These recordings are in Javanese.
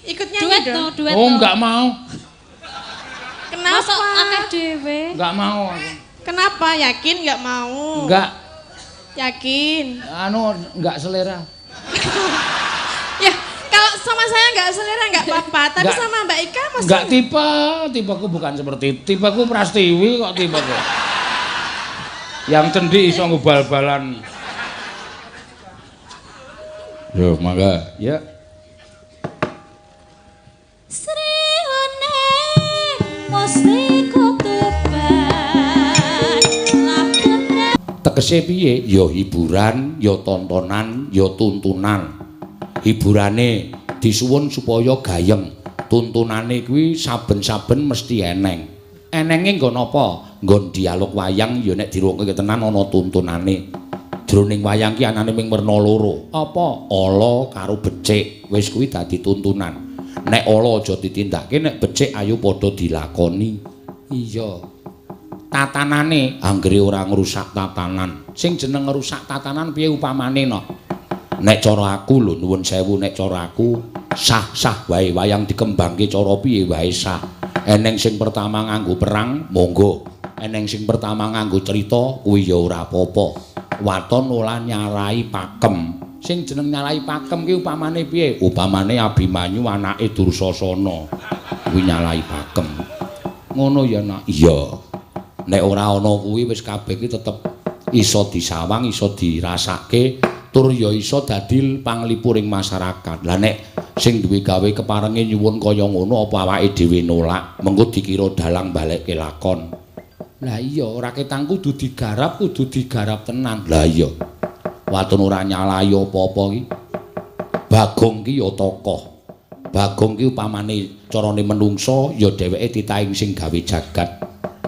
Ikut nyanyi dong. Duet oh, enggak mau. Kenapa? Masuk akeh dhewe. Enggak mau aku. Kenapa? Yakin enggak mau? Enggak. Yakin. Anu enggak selera. Ya, kalau sama saya enggak selera enggak apa-apa, tapi enggak, sama Mbak Ika masih enggak tipeku bukan seperti tipeku Prastiwi kok tipeku. Yang cendi iso ngubal-balan. Yo, mangga. Ya. Tegese piye? Ya hiburan, ya tontonan, ya tuntunan. Hiburane disuwun supaya gayeng. Tuntunane kuwi saben-saben mesti eneng. Enenge nggon apa? Nggon dialog wayang ya nek dirungokake tenan ana tuntunane. Jroning wayang ki anane ming werna loro. Apa? Ala karo becik. Wis kuwi dadi tuntunan. Nek ala aja ditindakake, nek becik ayo padha dilakoni. Iya. Tatanane anggere ora ngrusak tatanan. Sing jeneng ngrusak tatanan piye upamane no? Nek cara aku lho nuwun sewu nek cara aku sah-sah wae wayang dikembangke cara piye wae sah. Eneng sing pertama nganggo perang, monggo. Eneng sing pertama nganggo cerita kuwi ya ora apa-apa. Waton ora nyalai pakem. Sing jeneng nyalai pakem ki upamane piye? Upamane Abimanyu anake Dursasana. Kuwi nyalai pakem. Ngono ya nak. Iya. Nek ora ana kuwi wis kabeh ki tetep iso disawang, iso dirasake, tur ya iso dadi panglipuring masyarakat. Lah nek sing duwe gawe keparenge nyuwun kaya ngono apa awake dhewe nolak, mengko dikira dalang balekke lakon. Lah iya, ora ketang kudu digarap tenan. Lah iya. Waton ora nyalai apa-apa ki. Bagong ki ya tokoh. Bagong ki upamane carane menungso ya dheweke titahing sing gawe jagat.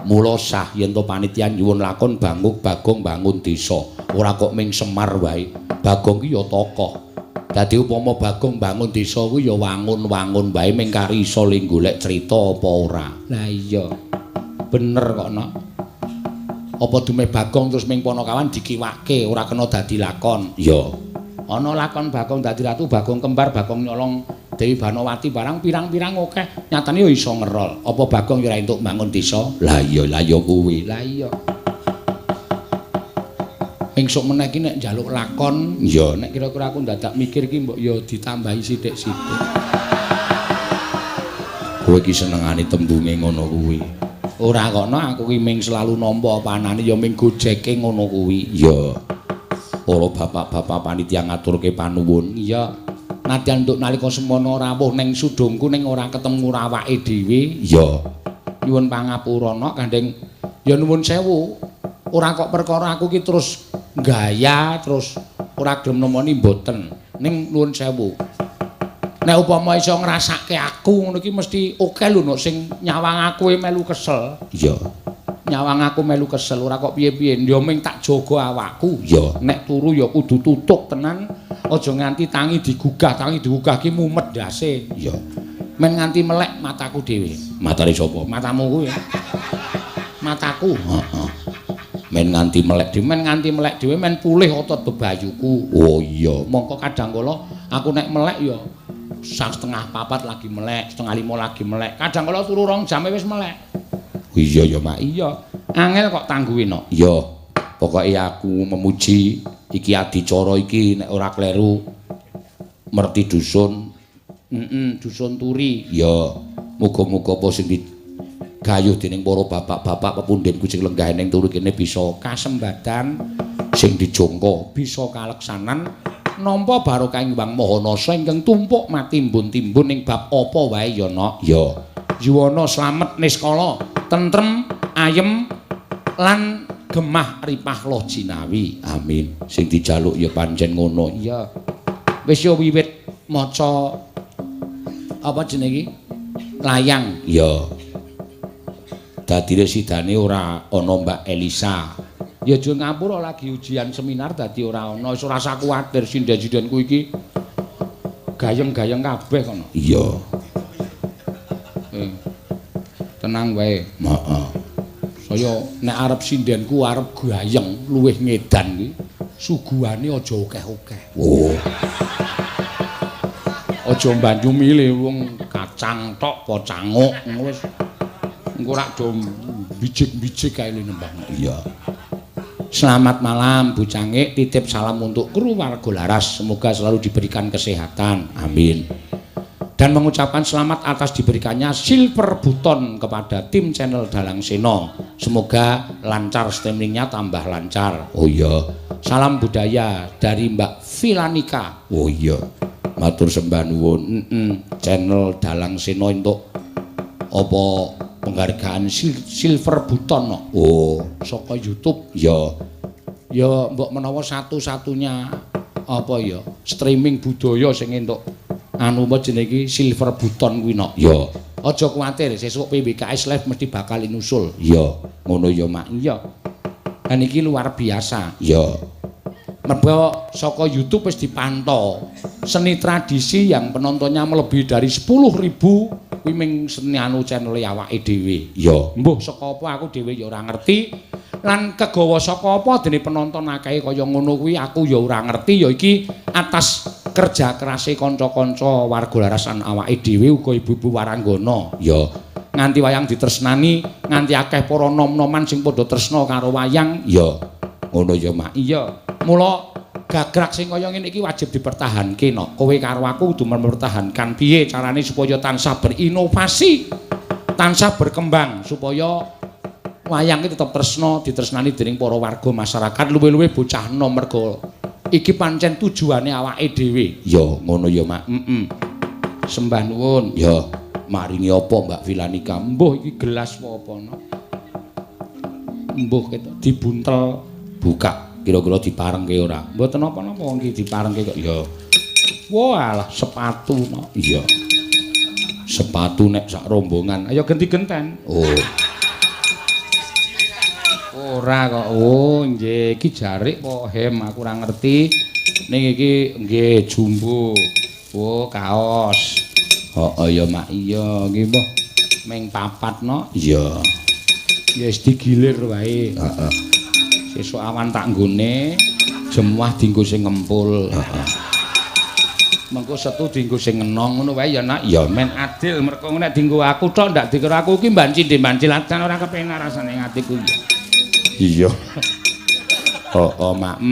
Mula sah yen to panitia nyuwun lakon Bagong bangun desa. Ora kok ming Semar wae. Bagong ki ya tokoh. Dadi upama Bagong bangun desa kuwi ya wangun-wangun wae ming kari iso ling golek crita apa ora. Lah iya. Bener kok nok. Apa dumeh Bagong terus ming Panakawan dikiwake ora kena dadi lakon. Ya. Ana lakon Bagong dadi ratu, Bagong kembar, Bagong nyolong Dewi Banowati barang pirang-pirang akeh. Nyatane ya iso ngerol. Apa Bagong ya ora entuk bangun desa? Lah iya kuwi. Lah iya. Engsuk meneh iki nek njaluk lakon, ya nek kira-kira aku dadak mikir iki mbok ya ditambahi sithik-sithik. Kowe iki senengane tembunge ngono kuwi. Ora kono aku ki ming selalu nampa panane ya ming gojeke ngono kuwi. Ya. Para bapak-bapak panitia ngaturke panuwun. Iya. Nadyan entuk nalika semana rawuh ning sudungku ning ora ketemu awake dhewe. Ya. Nyuwun pangapura nok Kandeng. Ya nuwun sewu. Ora kok perkara aku ki terus gaya terus ora gelem nemoni mboten. Ning nuwun sewu. Nek upama iso ngrasake aku ngono iki mesti oke lho nek sing nyawang aku melu kesel. Iya. Nyawang aku melu kesel ora kok piye-piye. Ya ming tak jaga awakku. Ya. Nek turu ya kudu tutuk tenan. Aja nganti tangi digugah ki mumet ndase. Ya. Men nganti melek mataku dhewe. Matane sapa? Matamu kuwi. Mataku. Heeh. Men nganti melek dhewe men pulih otot bebayuku. Oh iya. Mongko kadang kala aku nek melek ya setengah 4 lagi melek, setengah 5 lagi melek. Kadang kala turu 2 jam wis melek. Iya ya, Mak. Iya. Angel kok tangguhi no. Iya. Pokoke aku memuji iki adicara iki nek ora kleru merti dusun. Dusun Turi. Ya. Muga-muga apa sing digayuh dening para bapak-bapak pepundhenku sing lenggah ning turu kene bisa kasembadan sing dijangka bisa kaleksanan nampa barokah ing Wang Mahanasa ingkang tumpuk matimbun-timbun ing bab apa wae ya nok. Ya. Yuwana slamet niskala, tentrem, ayem lan gemah ripah loh jinawi. Amin. Sing dijaluk ya pancen ngono. Iya. Wis ya wiwit maca apa jenenge iki? Layang. Ya. Dadi residane ora ana Mbak Elisa. Ya aja ngapura lagi ujian seminar dadi ora ana. Wis ora usah kuwatir sinden-sindenku iki gayeng-gayeng kabeh kono. Iya. Tenang wae. Heeh. Saya nek arep sindenku arep gayeng luwih ngedan iki suguhane aja akeh-akeh. Oh. Aja banyu milih wong kacang tok apa canguk wis engko rak do bijik-bijik kae nembang. Iya. Selamat malam Bu Cangik, titip salam untuk kru warga Laras, semoga selalu diberikan kesehatan. Amin. Dan mengucapkan selamat atas diberikannya silver button kepada tim channel Dalang Seno. Semoga lancar streamingnya tambah lancar. Oh iya. Salam budaya dari Mbak Vilanika. Oh iya. Matur sembah nuwun. Channel Dalang Seno untuk apa penghargaan silver button no. Oh, saka YouTube. Ya. Ya mbok menawa satu-satunya apa ya streaming budaya sing entuk anu apa jenenge iki silver button kuwi no. Ya, aja kuwatir, sesuk PBKS Live mesti bakal nusul. Ya, ngono ya Mak. Iya. Dan iki luar biasa. Ya. Mergo saka YouTube wis dipantau seni tradisi yang penontonnya melebihi dari 10.000 kuwi ming seni anu channel awake dhewe. Ya, mbuh saka apa aku dhewe ya ora ngerti. Lan kegawa saka apa dene penonton akeh kaya ngono kuwi aku ya ora ngerti ya iki atas kerja kerase kanca-kanca warga larasan awake dhewe uga ibu-ibu waranggana ya nganti wayang ditresnani nganti akeh para nom-noman sing padha tresna karo wayang ya ngono ya Mak. Iya mula gagrak sing kaya ngene iki wajib dipertahanke no. Kowe karo aku kudu mempertahankan piye carane supaya tansah berinovasi tansah berkembang supaya wayang iki tetep tresna ditresnani dening para warga masyarakat luwih-luwih bocah nom mergo iki pancen tujuane awake dhewe. Ya ngono ya Mak. Sembah nuwun. Ya maringi apa Mbak Vilanika? Mbuh iki gelas apa no? Mbuh ketok dibuntel buka kira-kira diparengke ora? Mboten napa-napa wong iki diparengke kok ya. Walah sepatu no. Iya. Sepatu nek sak rombongan. Ayo ganti genten. Oh. Ora kok. Oh, nggih iki jarik apa hem aku ora ngerti. Ning iki nggih jumbo. Oh, kaos. Oh, ya Mak. Iya, nggih mbah. Ming 4 no. Iya. Ya wis digilir wae. Heeh. Sesuk awan tak nggone, jemuah dienggo sing ngempul. Heeh. Mengko setu dienggo sing enong ngono wae ya Nak. Ya men adil merko nek dienggo aku tok ndak dikira aku iki mbancil-mbancilan ora kepenak rasane atiku. Iya. Oh, Mak.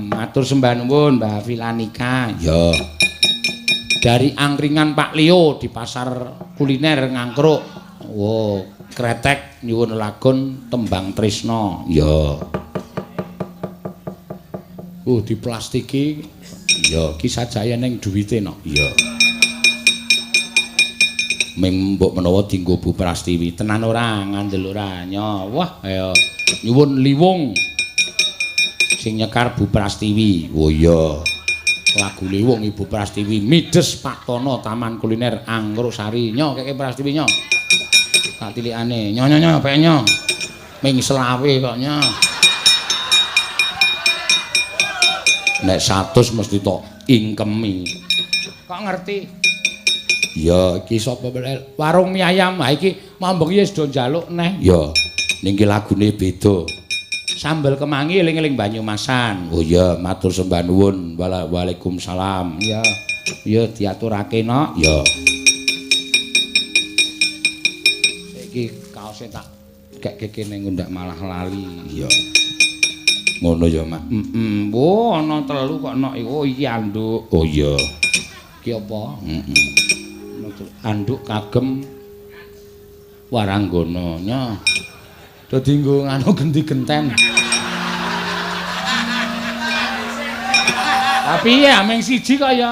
Matur sembah nuwun Mbak Vilanika. Ya. Dari angkringan Pak Leo di pasar kuliner Ngangkruk. Wow, kretek nyuwun lagun tembang Trisno. Ya. Diplastiki. Ya, kisah jaya ning duwite no. Ya. Ming mbok menawa dienggo Bu Prastiwi tenan ora ngandel ora nya. Wah, ayo nyuwun liwung sing nyekar Bu Prastiwi. Oh iya. Lagu liwung Ibu Prastiwi Mides Pak Tono Taman Kuliner Anggruk Sari. Nyo keke Prastiwi nyo. Tak tilikane. Nyo pek nyo. Ming selawe kok nyo. Nek 100 mesti tok ingkemi. Kok ngerti? Ya iki sapa warung mie ayam. Ha iki mambeng wis do njaluk neh. Ya. Ning iki lagune beda. Sambel kemangi eling-eling Banyumasan. Oh iya, matur sembah nuwun. Waalaikumsalam. Ya. Ya diaturake no. Ya. Saiki kaose tak gek kene ngundak malah lali. Ya. Ngono ya, Mak. Oh, ana 3 kok ana. Oh iki anduk. Oh iya. Iki apa? Anduk kagem waranggana nya. Dadi nggo nganu genti genten. Tapi ya ming siji kok ya.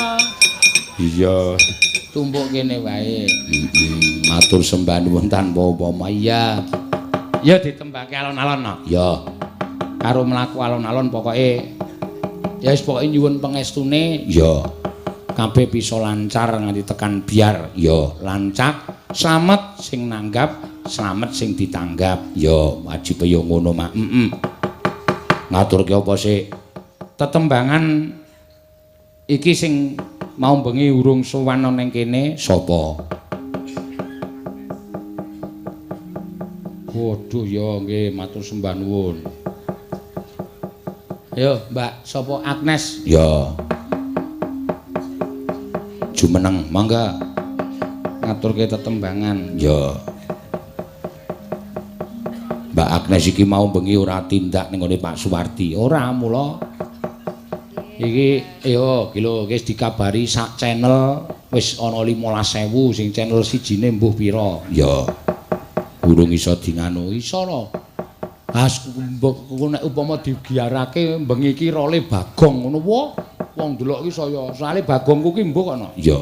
Iya. Tumpuk kene wae. Matur sembah nuwun tanpa upama. Iya. Ya ditembake alon-alon no. Ya. Karo mlaku alon-alon pokoke ya wis pokoke nyuwun pangestune ya kabeh bisa lancar nganti tekan biar ya lancak slamet sing nanggap slamet sing ditanggap ya wajib ya ngono Mak. Ngaturke apa sih tetembangan iki sing mau bengi urung sowan ning kene sapa? Waduh ya nggih matur sembah nuwun. Ayo Mbak, sapa Agnes? Ya. jumeneng. Mangga. Ngaturke tetembangan. Ya. Mbak Agnes iki mau bengi ora tindak ning ngene Pak Suwardi. Ora mula. Iki yo lho wis dikabari sak channel wis ana 15.000 sing channel sijine mbuh pira. Ya. Urung iso dinganu iso lho. As nek upama digiarake bengi iki role Bagong ngono wae. Wong delok iki saya soalé Bagongku ki mbuh kono. Ya.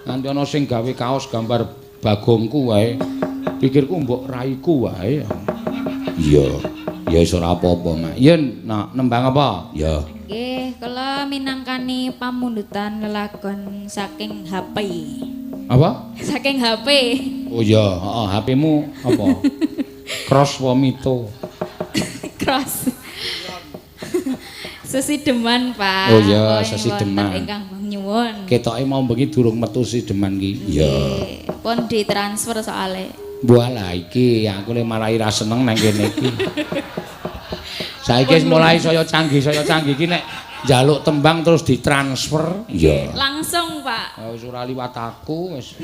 Nanti ana sing gawe kaos gambar Bagongku wae. Pikirku mbok raiku wae. Iya. Ya wis ora apa-apa, Mak. Yen nembang apa? Ya. Nggih, kula minangkani pamundutan lelagon saking HP. Apa? Saking HP. Oh iya, heeh, HP-mu apa? Cross Womito. Cross. Sesideman, Pak. Oh iya, Sesideman. Ingkang nyuwun. Ketoke mau bengi durung metu Sesideman ki. Iya. Pun ditransfer soalé. Walah iki aku le marahi ra seneng nang kene iki. Saiki mulai saya canggih iki nek njaluk tembang terus ditransfer. Iya. Langsung, Pak. Wis ora liwat aku wis.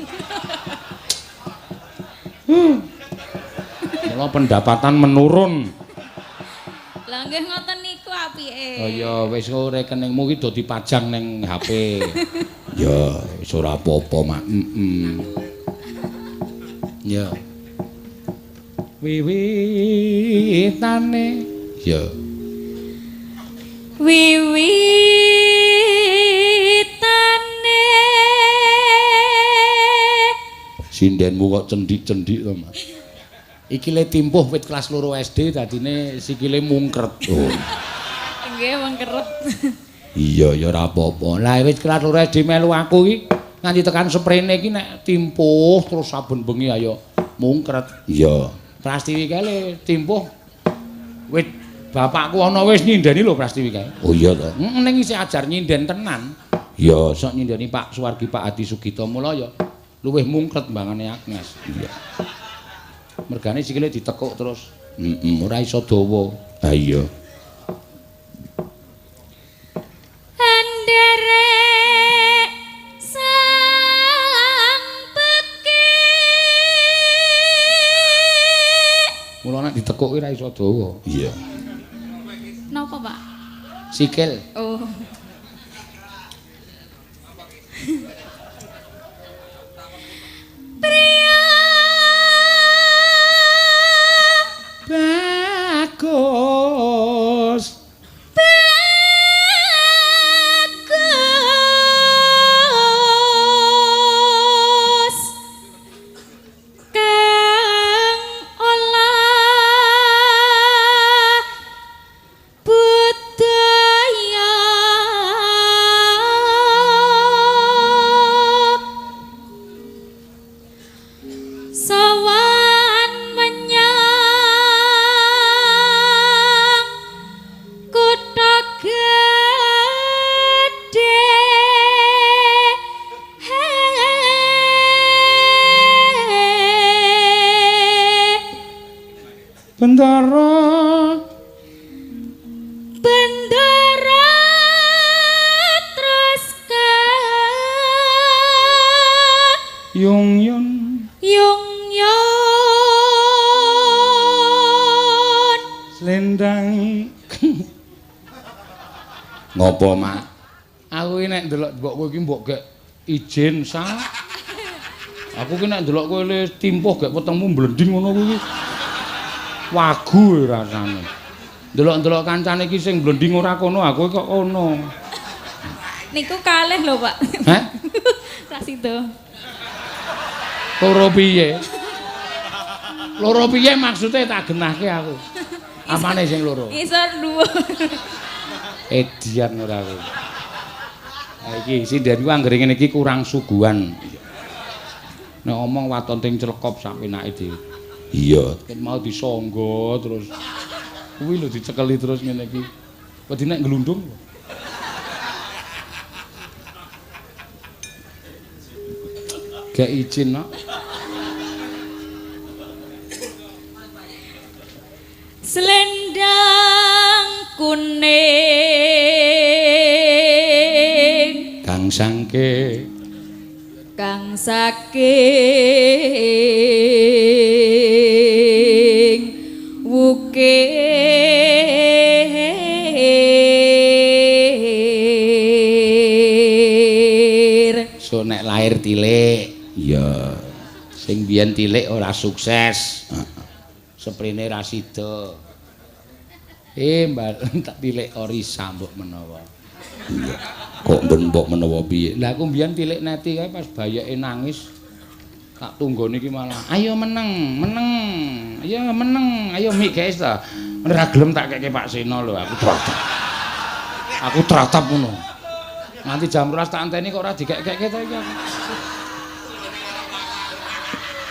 Mula pendapatan menurun. Lah nggih ngoten niku apike. Oh iya, wis rekeningmu ki do dipajang ning HP. Ya, wis ora apa-apa, Mak. Ya. Wiwitane. Ya. Wiwitane. Sindenmu kok cendik-cendik to, Mak. Iki le timpuh wit kelas 2 SD dadine sikile mungkret. Oh. Nggih, mengkeret. Iya, ya ora apa-apa. Lah wit kelas 2 SD melu aku iki nganti tekan sprene iki nek timpuh terus saben bengi ayo mungkret. Iya. Prastiwi kae timpuh wit bapakku ana wis nyindeni lho Prastiwi kae. Oh iya to. Ning isih ajar nyinden tenan. Ya, sok nyindeni Pak Suwargi Pak Adi Sugito mula ya luwih mungkret mbangane Agnes. Iya. Mergane sikile ditekuk terus. Ora iso dawa. Ha iya. Mula nek ditekuk ora iso dawa. Iya. Napa, Pak? Sikil. Oh. Priya Bagus. Bagus. Kang olah budaya. Sowan menyang kutha gedhe. Bendara Bendara terus yung yun yung yon selendang. Ngopo, Mak? Aku iki nek ndelok mbokku iki mbok gek izin sak. Aku ki nek ndelok kowe le timpuh gek wetengmu mblending ngono kuwi. Wagu rasane. Ndelok-ndelok kancane iki sing mblending ora kono, aku kok kono. niku kalih lho, Pak. Hah? Rasido. Loro piye? Loro piye maksudnya tak genahke aku. Apane sing loro? Isor dhuwur. Edian ora aku. Ha iki sindenku anggere ngene iki kurang suguhan. Nek omong waton ting clekop sak penake dhewe. Iya, ket mau disangga terus. Kuwi lho dicekeli terus ngene iki. Wedi nek nglundung. Gak izin, Nak. Selendang kuning Kang sangke kang saking wukir. So nek lahir tilik, ya sing biyen tilik ora sukses. Seprene ra sida. Mbak tak tilik orisa mbok menawa. Iya. Kok ben mbok menawa piye? Lah aku mbiyen tilik neti kae pas bayake nangis. Tak tunggone iki malah, "Ayo meneng, meneng. Ayo meneng. Ayo mik guys ta." Ora gelem tak keke Pak Seno lho, aku tratap. Aku tratap ngono. Nanti jam 12 tak anteni kok ora dikek-keke to iki aku.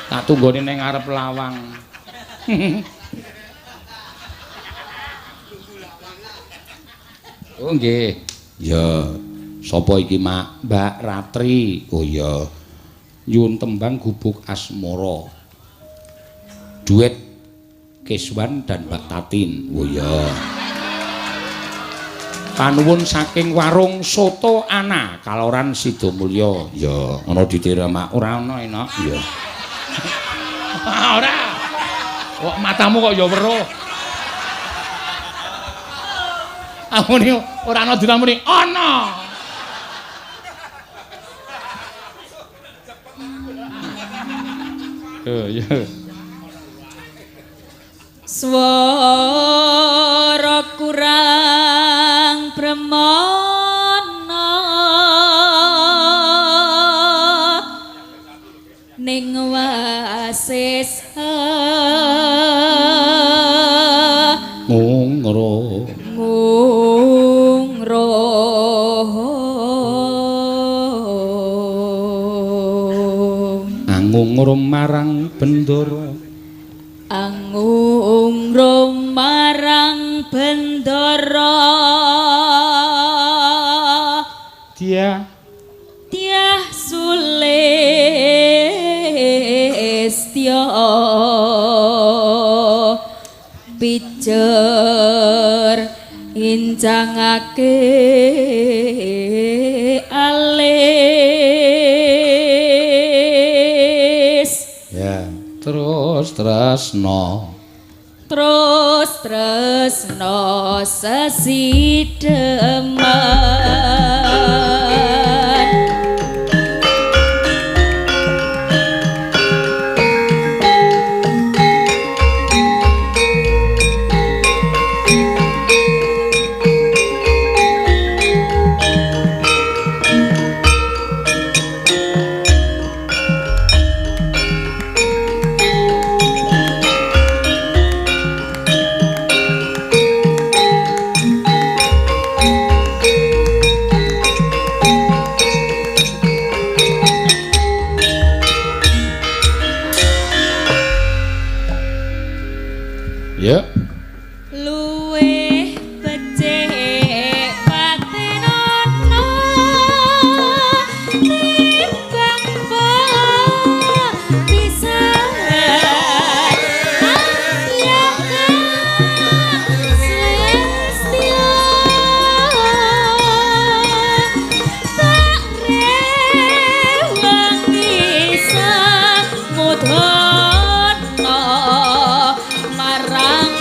Tak tunggone ning ngarep lawang. Oh nggih. Ya. Sapa iki, Mak? Mbak Ratri. Oh ya. Nyuwun tembang Gubuk Asmara. Duet Keswan dan Mbak Tatin. Oh ya. Panuwun saking warung Soto Ana, Kaloran Sidomulyo. Ya, ana ditira, Mak. Ora ana enak. Ya. Ora. Kok matamu kok ya weruh. Amune ora ana dinamune ana. Ya. Swara kurang bremana ning wasis Ngungro. Angungrum marang bendara. Angungrum marang bendara. Dia Sulistya pijer incangake alis. Ya, terus tresno. Terus tresno sesidemen. Ya. Luwih becik patenono timbang pisan Selestya tak rewangi samudana marang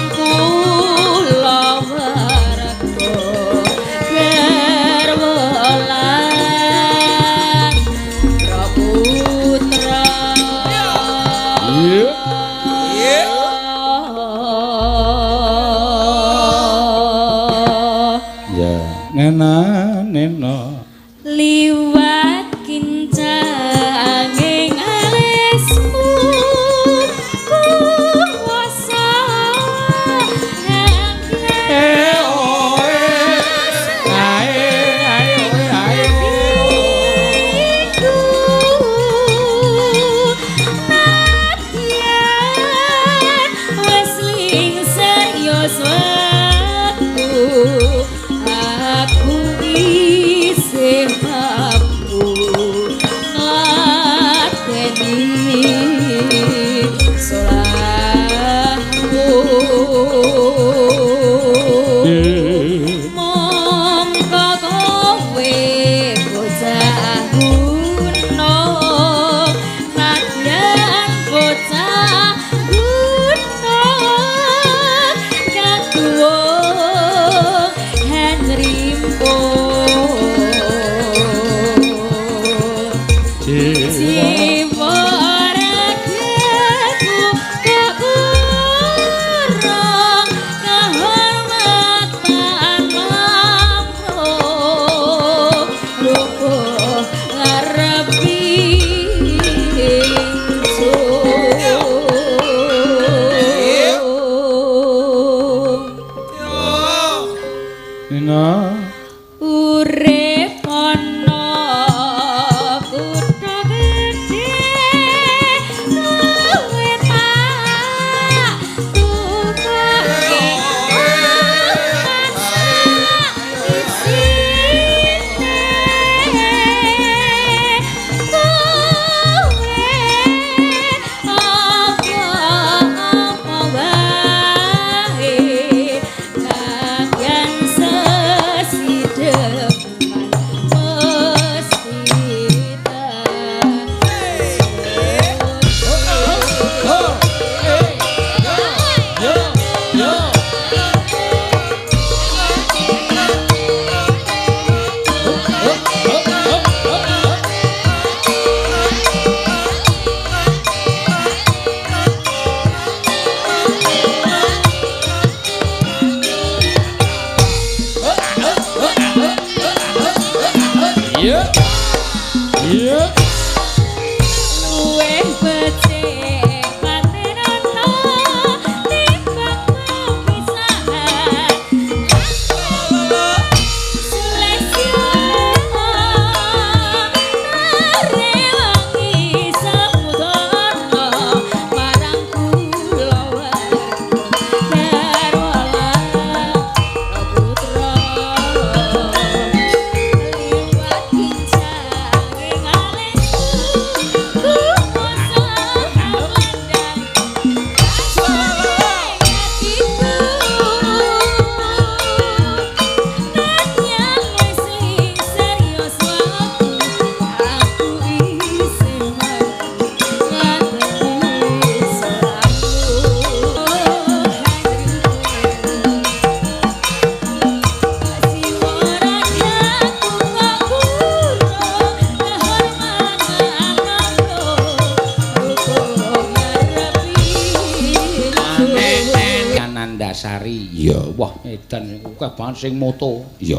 Sari. Iya, wah edan akeh banget sing moto. Iya.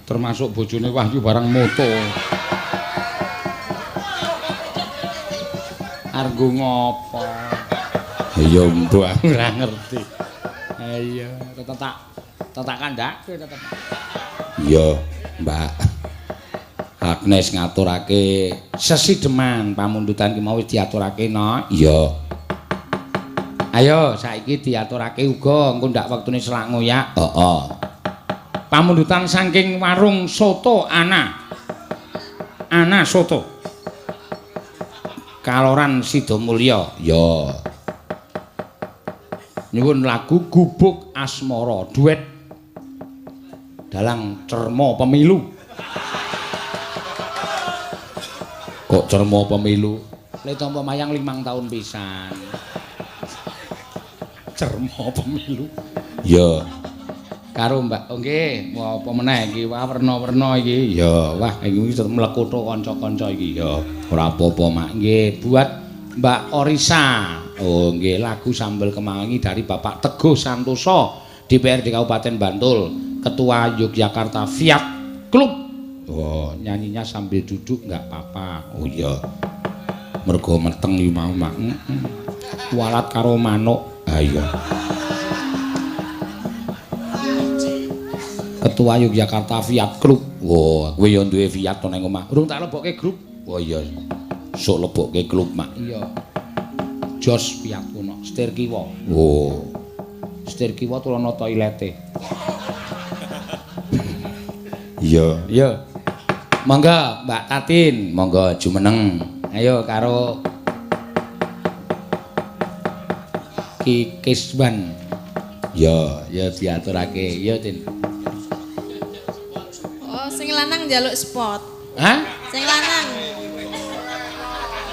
Termasuk bojone Wahyu barang moto. Argo ngopo? Ya mbok ora ngerti. Ha iya, tetak kandhake tetek. Iya, Mbak. Agnes ngaturake sesideman pamundutan ki mau wis diaturake no. Iya. Ayo saiki diaturake uga engko ndak wektune selak ngoyak. Heeh. Pamundutan saking warung soto Ana soto. Kaloran Sidomulya. Ya. Nyuwun lagu Gubuk Asmara duet dalang Cermo Pemilu. Kok Cermo Pemilu? Le tampa mayang 5 tahun pisan. Cermo Pemilu. Ya. Karo Mbak, nggih, apa meneh iki wah werna-werna iki. Ya, wah iki mlekutho kanca-kanca iki ya. Ora apa-apa Mak. Nggih, buat Mbak Orisa. Oh, nggih, lagu Sambel Kemangi dari Bapak Teguh Santoso, DPRD Kabupaten Bantul, Ketua Yogyakarta Fiat Club. Oh, nyanyinya sambil duduk enggak apa-apa. Oh iya. Mergo meteng iki mau Mak. Walat karo manuk. Ayo. Ketua Yogyakarta Fiat Club. Wah, kowe ya duwe Fiat to nang omah. Urung tak lebokke grup. Oh iya. Sok lebokke klub, Mak. Iya. Jos Fiat kuno, setir kiwa. Oh. Setir kiwa tulono toilete. Iya, iya. Monggo Mbak Tatin, monggo jumeneng. Ayo karo Ki Kisban. Ya, ya diaturake. Ya, Tin. Oh, sing lanang njaluk spot. Hah? Sing lanang.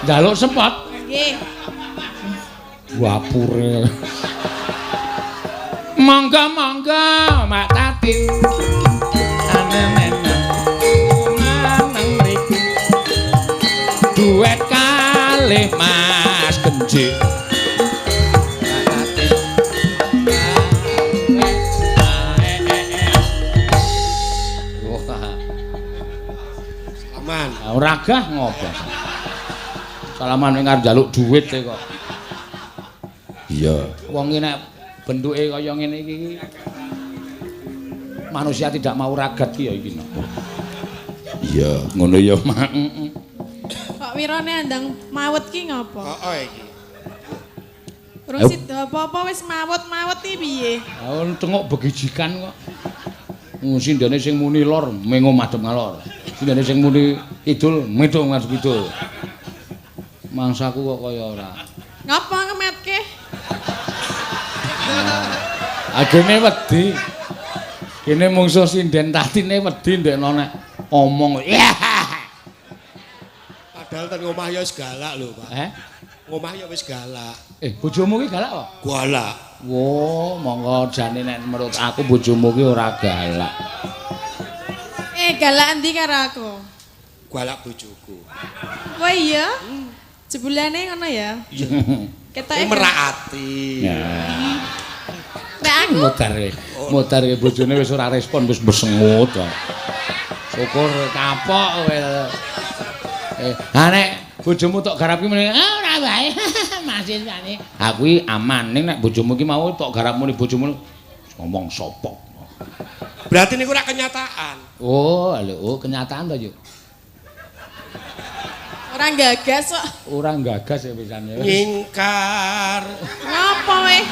Njaluk spot? Nggih. Wapure. Monggo, Mbak Tatin. Aneh-aneh. Manang mriki. duet kalih Mas Genji. Salaman. Ora gah ngopo. Salaman ning arep njaluk dhuwit e kok. Iya. Wong iki nek bentuke kaya ngene iki manusia tidak mau ragat ki ya iki. Iya, ngono ya, Mak. Kok wirane andang mawet ki ngopo? Iki. Urung sida apa-apa wis mawet-mawet iki piye? Ah, tengok begijikan kok. Sindene sing muni lor mengo madhep ngalor. Sindene sing muni kidul metu ngadep kidul. Mangsaku kok kaya ora. Ngapa ngemetke? Agene wedi. Kene mungsuh sinden tatine wedi ndekno nek omong. Padahal ten ngomah ya wis galak lho, Pak. Ngomah ya wis galak. Bojomu ki galak kok? Galak. Wo, monggo jane nek menurut aku bojomu ki ora galak. Galak endi karo aku? Galak bojoku. Wah iya? Jebulane ngono ya? Iya. Ketoke merak ati. Ya. Nek aku Mutar bojone wis ora respon wis besengut. Syukur kapok kowe. Ha nek bojomu tok garap ki muni ora wae. Masih jane. Aku iki aman ning nek bojomu ki mau tok garap muni bojomu ngomong sopok. Berarti niku ora kenyataan. Oh, lho, kenyataan to, Yuk. ora gagas kok. Ora gagas ya pisan ya. Ngingkar. Ngapa weh?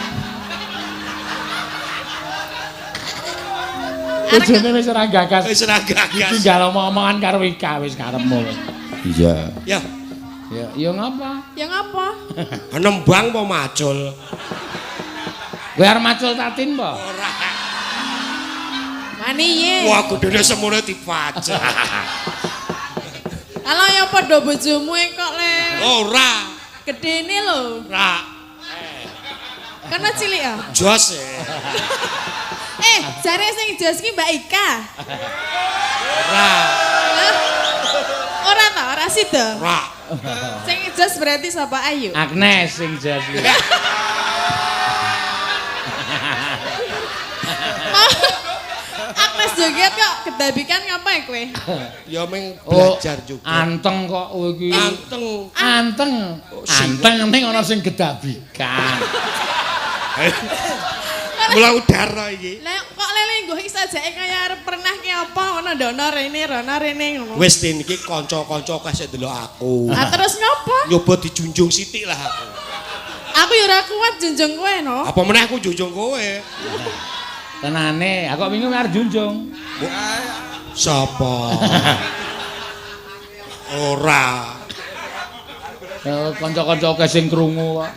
Bojone wis ora gagas. Wis ora gagas. Tinggal omong-omongan karo Ika wis karepmu. Iya. Ya. Ya ngapa? Ya ngapa? Nembang apa macul? Kowe arep macul tatin apa? Ora. Mani ye. Wah, gedene semono dipajak. Ala ya padha bojomu kok le. Ora. Gedene lho. Ora. Karena cilik ya. Jos e. Jare sing jos ki Mbak Ika. Ora. Ora ta, ora sida. Ora. Sing jos berarti sapa Ayu? Agnes sing jas. Agnes joget kok kedabikan ngapain kowe? Ya meng belajar juga. Anteng kok kowe iki. Anteng. Anteng. Anteng ning ana sing gedabikan. Mula udara iki. Lah kok lele nggo iki sajake kaya arep pernah ki apa ngono ndono rene ngono. Wis ten iki kanca-kanca kasih delok aku. Ah terus ngopo? Nyoba dijunjung sithik lah aku. Aku ya ora kuat junjung kowe no. Apa meneh aku junjung kowe? Tenane, aku wingi arep junjung. Sapa? Ora. Kanca-kanca sing krungu kok.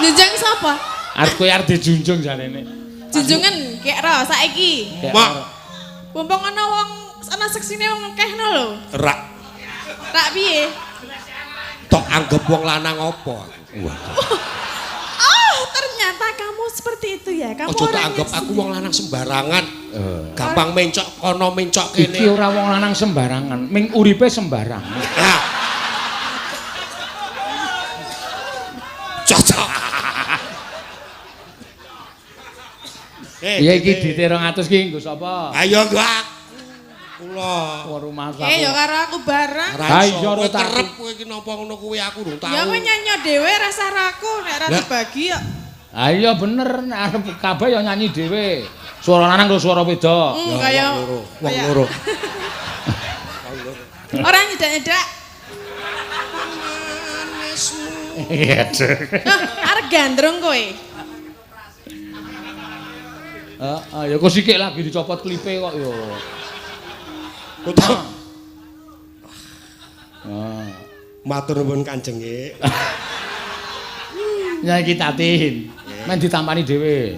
Junjung sapa? Arep kowe arep dijunjung jarene. Junjungan kek ro saiki. Mak, Mumpung ana wong ana seksine wong akehno lho. rak. Tak piye? Tok anggap wong lanang apa? Oh, ternyata kamu seperti itu ya. Kamu Ojo tak orangnya anggap aku sendiri. wong lanang sembarangan. Gampang mencok kono mencok kene. Iki ora wong lanang sembarangan, ming uripe sembarangan. Nah. Cocok. Iya iki dite 200 ki nggo sapa? Ayo gak. Kula. Rumah aku. Ya karo aku bareng. Ha iya Kowe ora tak. kerep kowe iki napa ngono kuwi aku durung tau. Ya kowe nyanyi dhewe rasa raku nek ora Lah. dibagi ya. Ha iya bener nek arep kabeh ya nyanyi dhewe. Suara lanang karo suara wedok. Kaya Wong loro. Ora nyedak-nyedak. Iya. Arep gandrung kowe. Ya kok sithik lagi dicopot klipe kok ya. Utawa Ah. matur nuwun Kanjeng nggih. Nyanyi tatin. Men ditampani dhewe.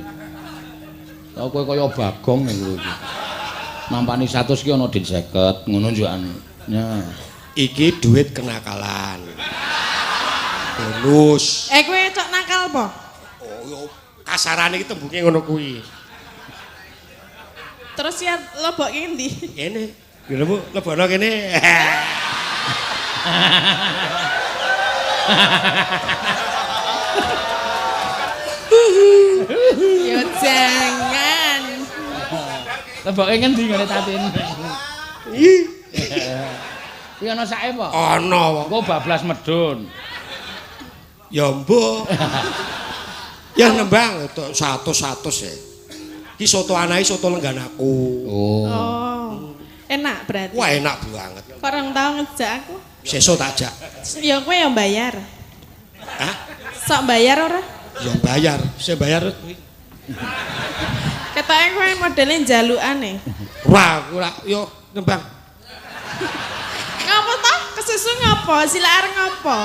Kok kowe kaya Bagong niku iki. Mampani 100 ki ana dit 50 ngono njukan. Ya. Iki duit kenakalan. Bonus. Kowe cok nakal apa? Oh, yo kasarane iki tembunge ngono kuwi. Terus ya lobok ki endi? Kene. Gelemu lebono kene. Yo jangan. Leboke ngendi ngene tatin? Iki ana sake apa? Ana. Engko bablas medun. Ya mbok. Ya nembang itu 100 ya. Iki soto anae soto lengganaku. Oh. Enak berarti. Wah enak banget. Kok orang tahu ngejak aku? Sesuk tak ajak. Ya kowe yang bayar. Hah? Sok bayar ora? Ya bayar. Saya bayar kuwi. Ketoke kowe modele njalukane. Wah, ora yo nembang. Ngapa toh? Kesusu ngapa? Sila areng ngapa?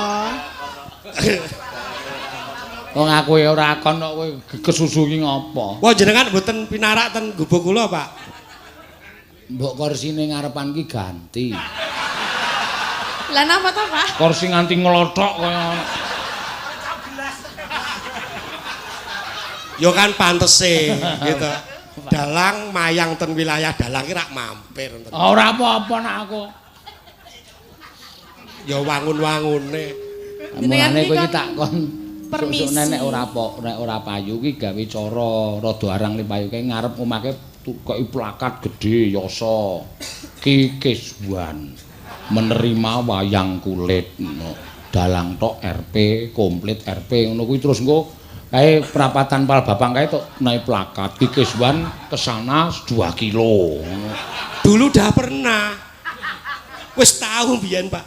Wong aku ya ora kon kok kowe kesusu ki ngopo? Wah jenengan mboten pinarak ten gubuk kula, Pak. Mbok kursine ngarepan ki ganti. Lah napa toh, Pak? Kursi nganti nglothok kaya Yo kan pantese gitu. Dalang mayang ten wilayah dalang ki rak mampir enten. ora apa-apa nak aku. Ya wangun-wangune. Mulane kowe iki tak kon permisi. nek ora payu ki gawe cara rada arang lipayu kae ngarep omake koki plakat gedhe yasa Ki Kiswan menerima wayang kulit dalang tok RP komplit RP ngono kuwi terus engko kae perapatan Pal Bapang kae tok naik plakat Ki Kiswan kesana 2 kilo ngono. Dulu dah pernah. Wis tahu biyen, Pak.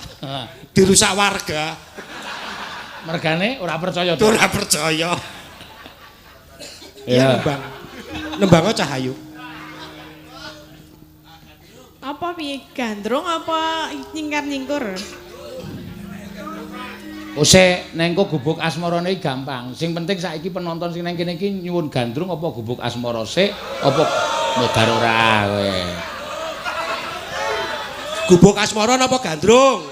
Dirusak warga. Mergane ora percaya to. Ora percaya. Ya. Nembang. Nembang Cahayu. Apa piye gandrung apa nyingkar-nyingkur? Ose nengko gubuk asmarane iki gampang. Sing penting saiki penonton sing nang kene iki nyuwun gandrung apa gubuk asmara sik apa modar ora kowe. Gubuk asmara napa gandrung?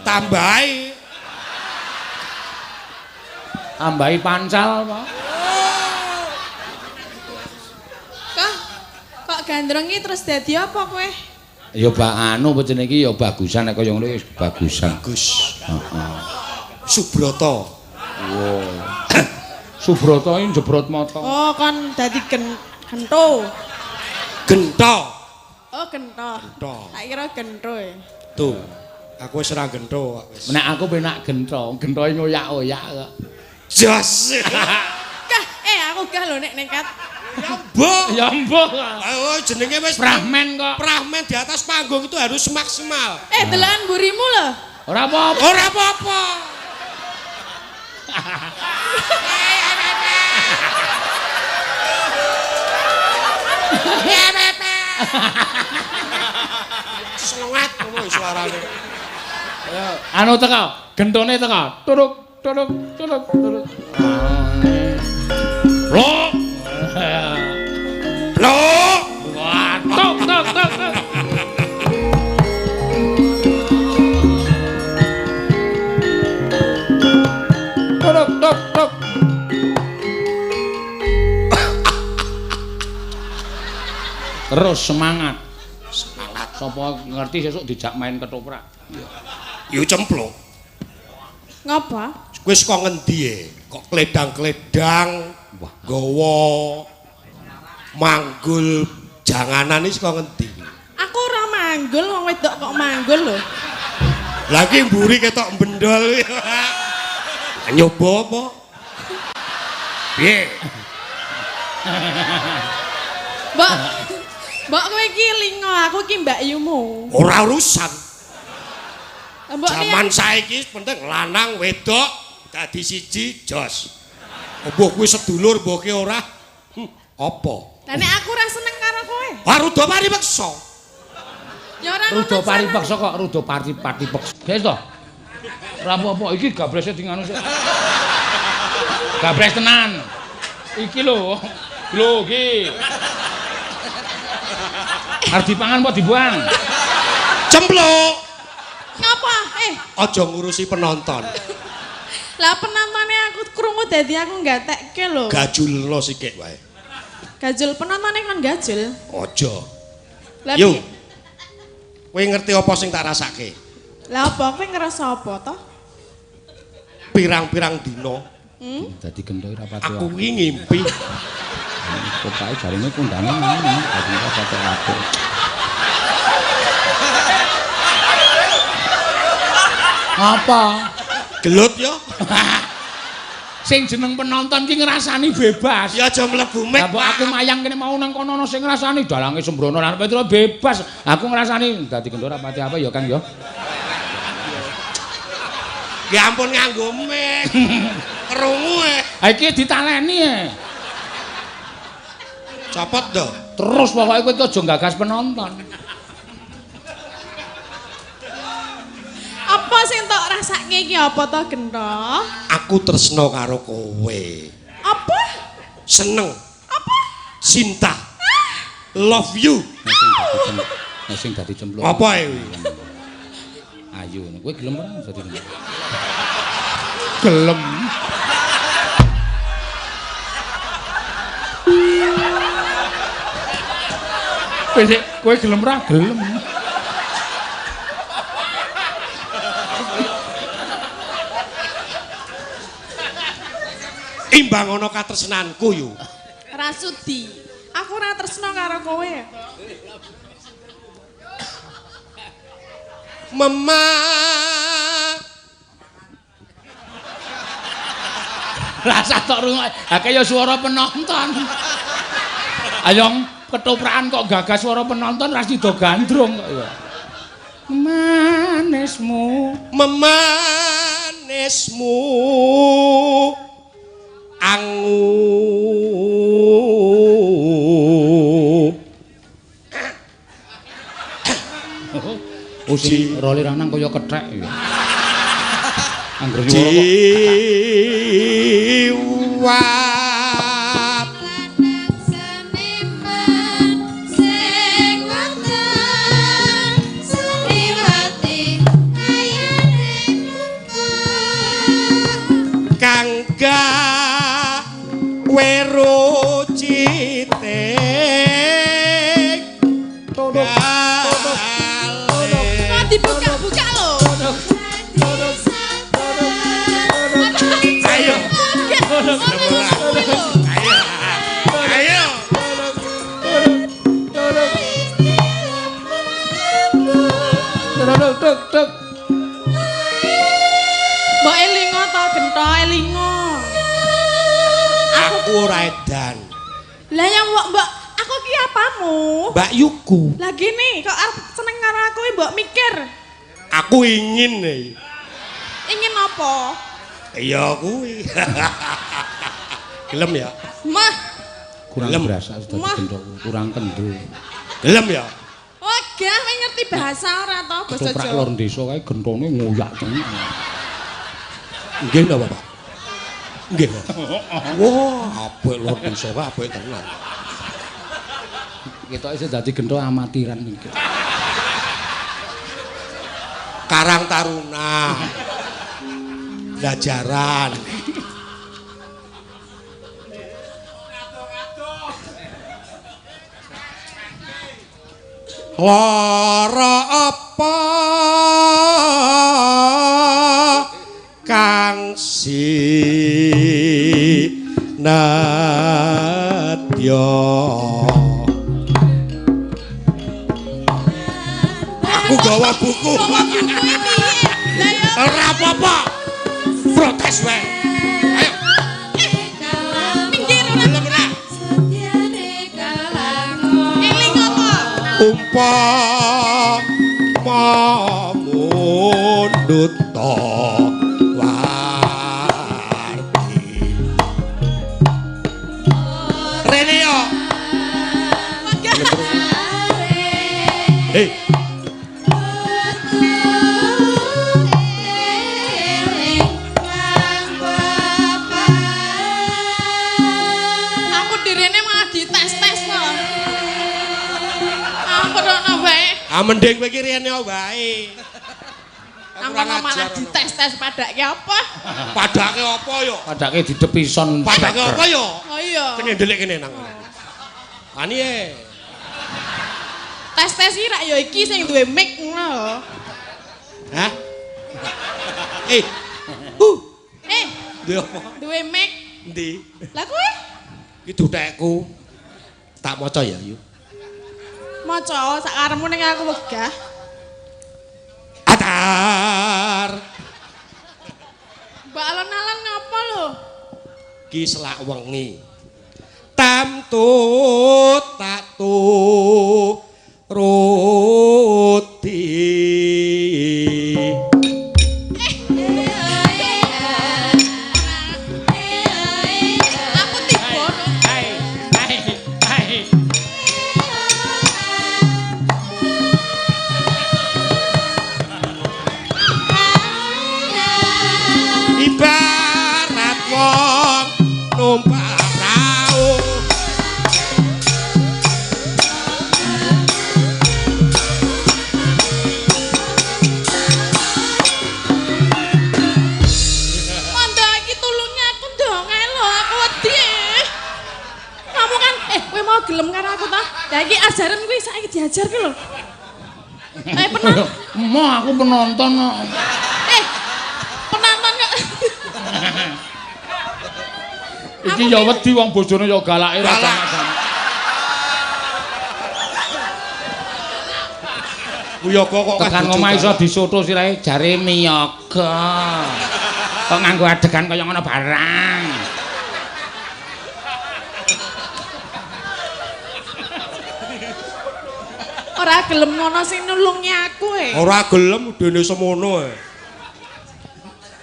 Tambahi. Tambahi pancal apa? Kok gandrung iki terus dadi apa kowe? Ya anu jenenge iki ya bagusan nek kaya ngono wis bagusan. Bagus. Heeh. Subroto. Wow. Subroto iki jebrot mata. Oh, kon dadi gento. Gento. Oh, gento. Gento. Tak kira gento ya. Tuh. Aku wis ora gento kok wis. Nek aku penak gento, gento ngoyak-oyak kok. Jos. Kah, aku gah lho nek nekat. Mbok. Ya mbok. Oh, jenenge wis Prahmen kok. Prahmen di atas panggung itu harus maksimal. Delan burimu lho. Ora apa-apa. Ora apa-apa. Ya Pepe. Selengat ngono suarane. Anu teko, gentone teko. Turuk, turuk, turuk, turuk. Blok. Blok. Wah, tok tok tok tok. Turuk, tok tok. Terus semangat. Semangat. Sapa ngerti sesuk dijak main ketoprak. Yo cemplung. Ngapa? Kowe saka ngendi e? Kok kledang-kledang gawa manggul janganan iki saka ngendi? Aku ora manggul, wong wedok kok manggul lho. Lagi mburi ketok bendol. Nyoba apa? Piye? Mbok kowe iki lingo, aku iki Mbak Yumu. Ora urusan. Mbok Zaman saiki penting lanang wedok dadi siji jos. Mbok kuwi sedulur mbok ki ora. Apa? Lah nek aku ora seneng karo kowe. Ah rudo paripeksa. Ya ora Rudo paripeksa kok rudo paripeksa. Guys to. Ora apa-apa iki gabrese di nganu sik. Gabres tenan. Iki lho. Lho iki. Arep dipangan apa dibuang? Cempluk. Ngapa? Aja ngurusi penonton. Lah penontonnya aku krungu dadi aku gatekke lho. Gajulno sithik wae. Gajul penontonnya kan gajul. Aja. Lah Yo. piye? Kowe ngerti apa sing tak rasake? Lah apa kowe ngerasa apa to? Pirang-pirang dina Dadi gendho ora pati. aku iki ngimpi Pokoke jarine kundane ngono, dadi ora pati apik. Apa? gelut yo. Sing jeneng penonton ki ngrasani bebas. Ya aja mlebu mik. Lah mbok aku mayang kene mau nang kono ana sing ngrasani dalange sembrono lan Petro bebas. Aku ngrasani dadi gendho ora pati apa ya Kang ya. Ya ampun nganggo mik. Krungu Ha iki ditaleni e. Copot to. Terus pokoke kowe aja gagas penonton. Apa sing tok rasake iki apa to Gendho? Aku tresno karo kowe. Apa? Seneng. Apa? Cinta. Love you. Nah sing dadi cemplung. Apa iki? Ayu, kowe gelem ora dadi gelem. Kowe gelem ora gelem. Imbang ana katresnanku yo. Rasudi. Aku ora tresno karo kowe. Mama. Rasa tok rungok. Ha kaya swara penonton. Ayo ketuprakan kok gagas swara penonton ra sida gandrung kok ya. Manismu, Memanismu angu. oh sing roli ranang kaya kethek ya. Angger swara kok. Jiwa kangga weru citik Kok dibuka-buka lho. Ayo. Ayo. Tuk. Mbok elingo to Gendho elingo. Aku ora edan. Lah yang mbok aku ki apamu? Mbak Yuku. Lah gini kok arep seneng karo aku mbok mikir. Aku ingin nih. Ingin apa? Iya kuwi. Gelem ya? Mah, Kurang Gelem. berasa sudah Wah. kendho, kurang kendho. Gelem ya? oh gah kowe ngerti bahasa ora to basa Ketoprak Jawa? lor desa kae gentone ngoyak tenan. Nggih napa, Pak? Nggih. Wah, apik lho desa kae apik tenan. Ketoke iso dadi gentho amatiran iki. Karang Taruna. Belajaran. Lara apa kang sinadya aku gawa buku Kowe piye? Lah ya ora apa-apa protes wae ayo minggir ora gelem ora elingo to. Mundut to warti Rene yo hei Aku direne malah dites-tes to. Aku ora wae. mending kowe iki rene wae Aku malah dites-tes padake apa? padake apa yo Padake didepison. padake apa yo Oh iya. kene ndelik kene nang ani Tes-tes iki rak ya iki sing duwe mic ngono lho. Hah? Eh, Duwe apa? duwe mic. Endi? Lah kowe Iki dutekku. Tak maca ya, yuk. maca sak karepmu ning aku wegah. Atar. Mbak alon-alon ngapa lho? Ki selak wengi. Tamtut tak turuti. Aku tiba. Ibarat wong numpak prau. Manda iki tulunge aku ndong ae lho, aku wedi. Kamu kan kowe mau gelem karo aku ta? Lah iki ajaran kuwi saiki diajar ki lho. Penonton. Mo aku penonton kok. Penonton kok. Iki ya wedi wong bojone ya galake ra Galak. sama-sama. Uyoga kok Tekan omah iso disoto sirahe jare miyaga. Kok nganggo adegan kaya ngono barang. Ora gelem ngono sing nulungi aku ora gelem dene semono ae.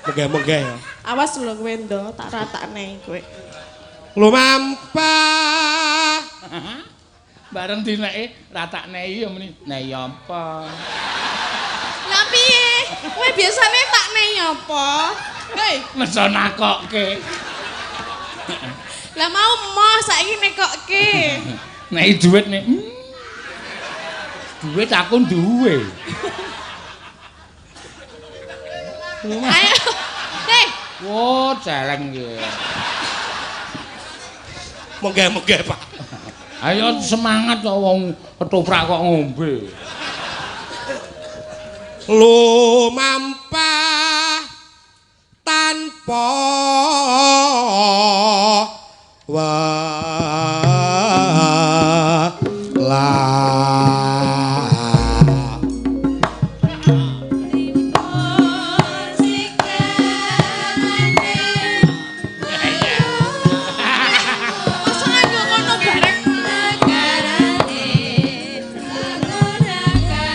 Menggeh-menggeh ya. Awas lho kowe ndo, tak ratakne kowe. Lumampah. Bareng dineke ratakne iya meni. Nah ya apa? Lah piye? Kowe biasane takne apa? Hei, Mesa nakokke. lah mau emoh saiki nekokke. Nek dhuwit nek dhuwit aku duwe. Ayo. Hei, Wo, celeng iki. Menggeh-menggeh, Pak. Ayo semangat kok wong ketoprak kok ngombe. Lumampah tanpa walah. masa nganggo ngono bareng.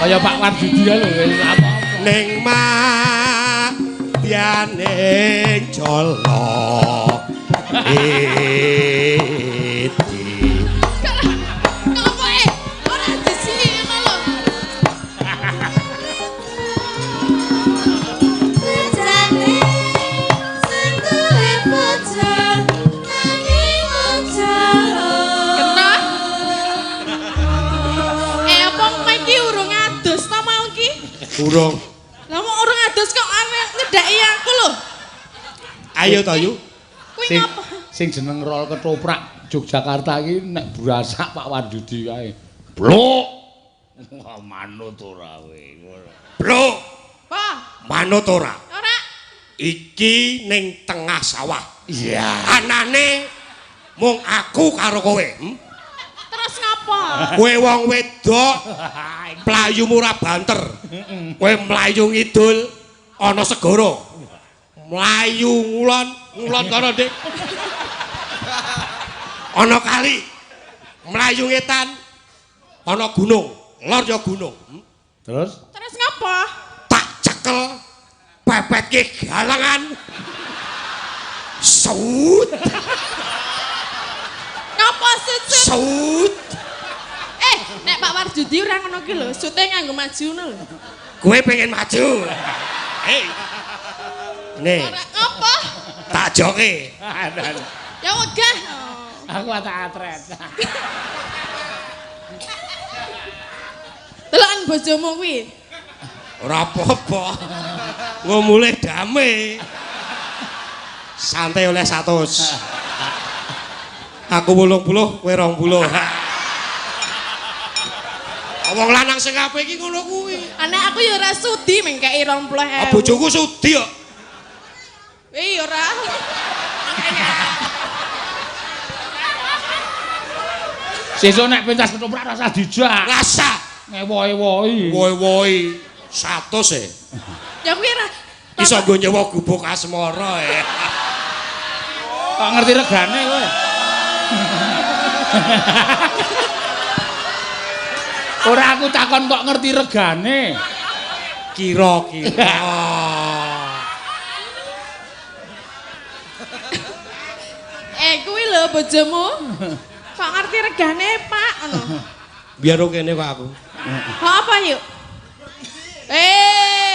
Kaya Pak Wardudi lho apa. Ning madyaning jala iki Ngopo ora disini ngono lho. Kena. Apa kowe iki urung adus ta mau iki? urung. Lah mau urung adus kok arep nyedaki aku lho. Ayo to, Yu. Kuwi Sing ngapa? sing jeneng rol ketoprak Yogyakarta iki nek burasak Pak Wardudi kae. Blok. Wah manut ora kowe. Blok, Apa? manut ora. Ora. Iki ning tengah sawah. Iya. Anane mung aku karo kowe. Terus ngapa? Kowe wong wedok, playumu ora banter. Kowe mlayu ngidul ana segara. Mlayu ngulon, ngulon kono, Dik. Ana kali. Mlayu ngetan ana gunung, lor ya gunung. Terus Terus ngapa? Tak cekel pepetke galangan. Saut, Ngapa sut? saut. Nek Pak Wardudi ora ngono ki lho, sute nganggo maju ngono lho. Kowe pengen maju. Hei. Nih, Ora ngapa? tak joke. Ya wegah. aku tak atret. Delokan bojomu kuwi. Ora apa-apa. Engko mulih dame. Santai oleh 100. Aku 80, kowe 20. wong lanang sing apik iki ngono kuwi. Anak aku ya ora sudi mengkei 20.000. Bojoku sudi kok. Ya ora. Sesuk nek pentas ketoprak rasa dijak. Rasa Ngewohi-wohi. woi-woi 100 e. Ya kuwi ora. Iso nggo nyewa gubuk asmara e. Kok ngerti regane kowe? Ora aku takon kok ngerti regane. Kira-kira. Kuwi lho bojomu. Kok ngerti regane, Pak? Ngono. Biar kene kok aku. Apa yuk?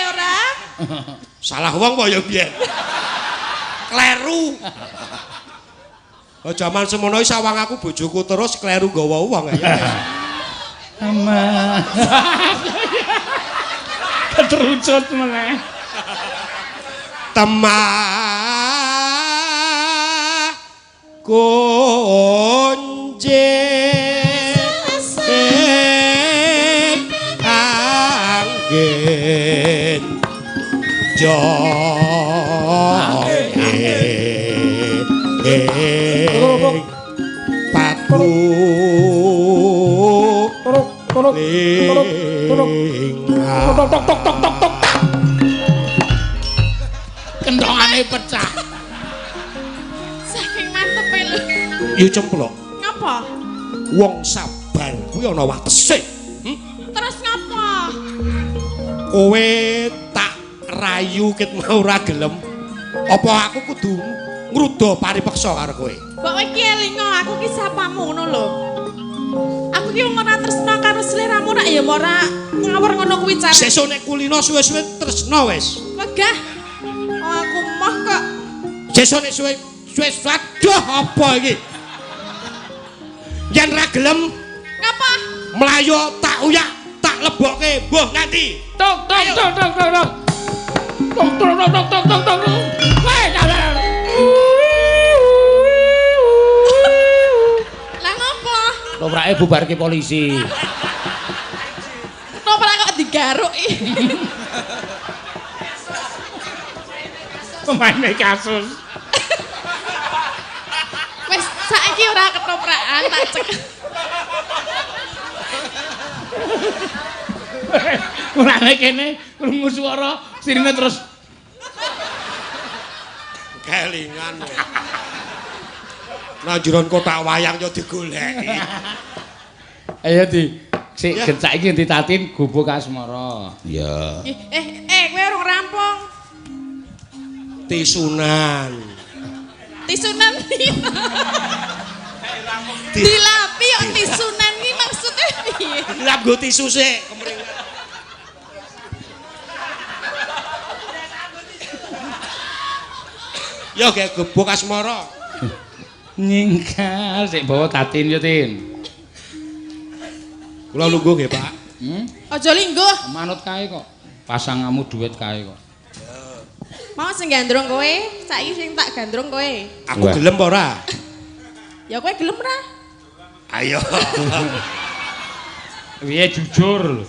Ora. Salah wong apa ya biyen? Kleru. Oh jaman semono sawang aku bojoku terus kleru gawa wong ya. Ama. Keterucut meneh. Temah kunci angin patu Kendhongane pecah. Saking mantepe lho. Yo cemplok. Ngapa? Wong sabar kuwi ana watese. Terus ngapa? Kowe tak rayu ket mau ora gelem. Apa aku kudu ngruda paripeksa karo kowe? Mbok kowe iki elingo aku ki sapamu ngono lho. Aku ki wong ora tresna karo sliramu rak ya ora ngawur ngono kuwi car. Sesuk nek kulino suwe-suwe tresno wis. Wegah. Oh, aku mah kok. Sesuk nek suwe aduh apa iki? Yen ra gelem Ngapa? mlayu tak uyak, tak lebokke, mbuh nganti. Tok tok tok tok tok tok. Tok tok tok tok tok tok tok. Weh, dalan. Lah ngapa? Loprake bubarke polisi. Ketoprak kok digaruki. Pemaine kasus. Wes saiki ora ketoprakan tak cek. Mulane kene krungu swara sirine terus Kelingan. Nah jeron kotak wayang yo digoleki. Ayo di sik gencak iki ditatin gubuk asmara. Iya. Kowe urung rampung. Tisunan. Tisunan pino? Dilapi kok tisunan iki maksudnya piye? Lap go tisu sik kemringan. Yo ge gubuk asmara. Nyingkal sik bawa tatin yo, Tin. Kula lungguh nggih, Pak. Aja lingguh. Manut kae kok. Pasangamu duit kae kok. Mau sing gandrung kowe, saiki sing tak gandrung kowe. Aku gelem apa ora? Ya kowe gelem ora? Ayo. Piye jujur.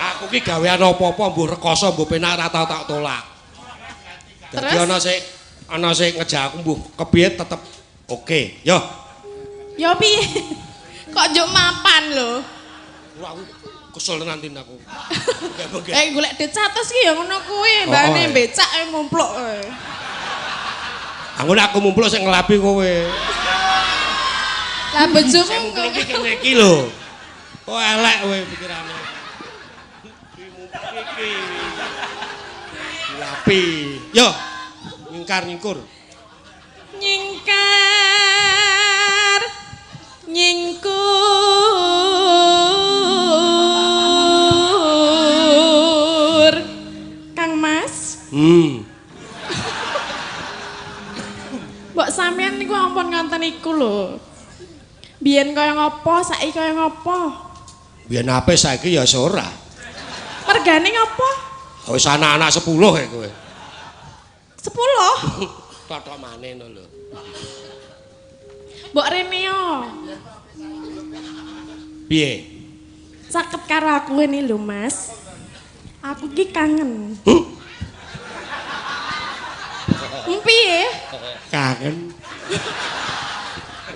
Aku ki gawean apa-apa mbuh rekoso mbuh penak ora tau tak tolak. Dadi ana sing ngejak aku mbuh kepiye tetep oke. Yo. Ya piye? Kok njuk mapan lho. Wah, aku kesel tenan tin aku. Golek duit 100 ki ya ngono kuwi, mbane becak mumpluk. Aku mumpluk sing ngelapi kowe. Lah bojomu Mumpluk iki kene iki lho. Kok elek kowe pikirane. Mumpluk iki. Ngelapi. Yo. Nyingkar-nyingkur. Nyingkar. Nyingkur. Kang Mas. Mbok sampean niku ampun ngonten iku lho. Biyen kaya ngopo, saiki kaya ngopo? Biyen ape saiki ya ora. Mergane ngopo? Wis anak-anak 10 ya kowe. 10. Totok maneh no lho. Mbok Rene yo. Piye? Caket karo aku ini lho, Mas. Aku ki kangen. Piye? Kangen.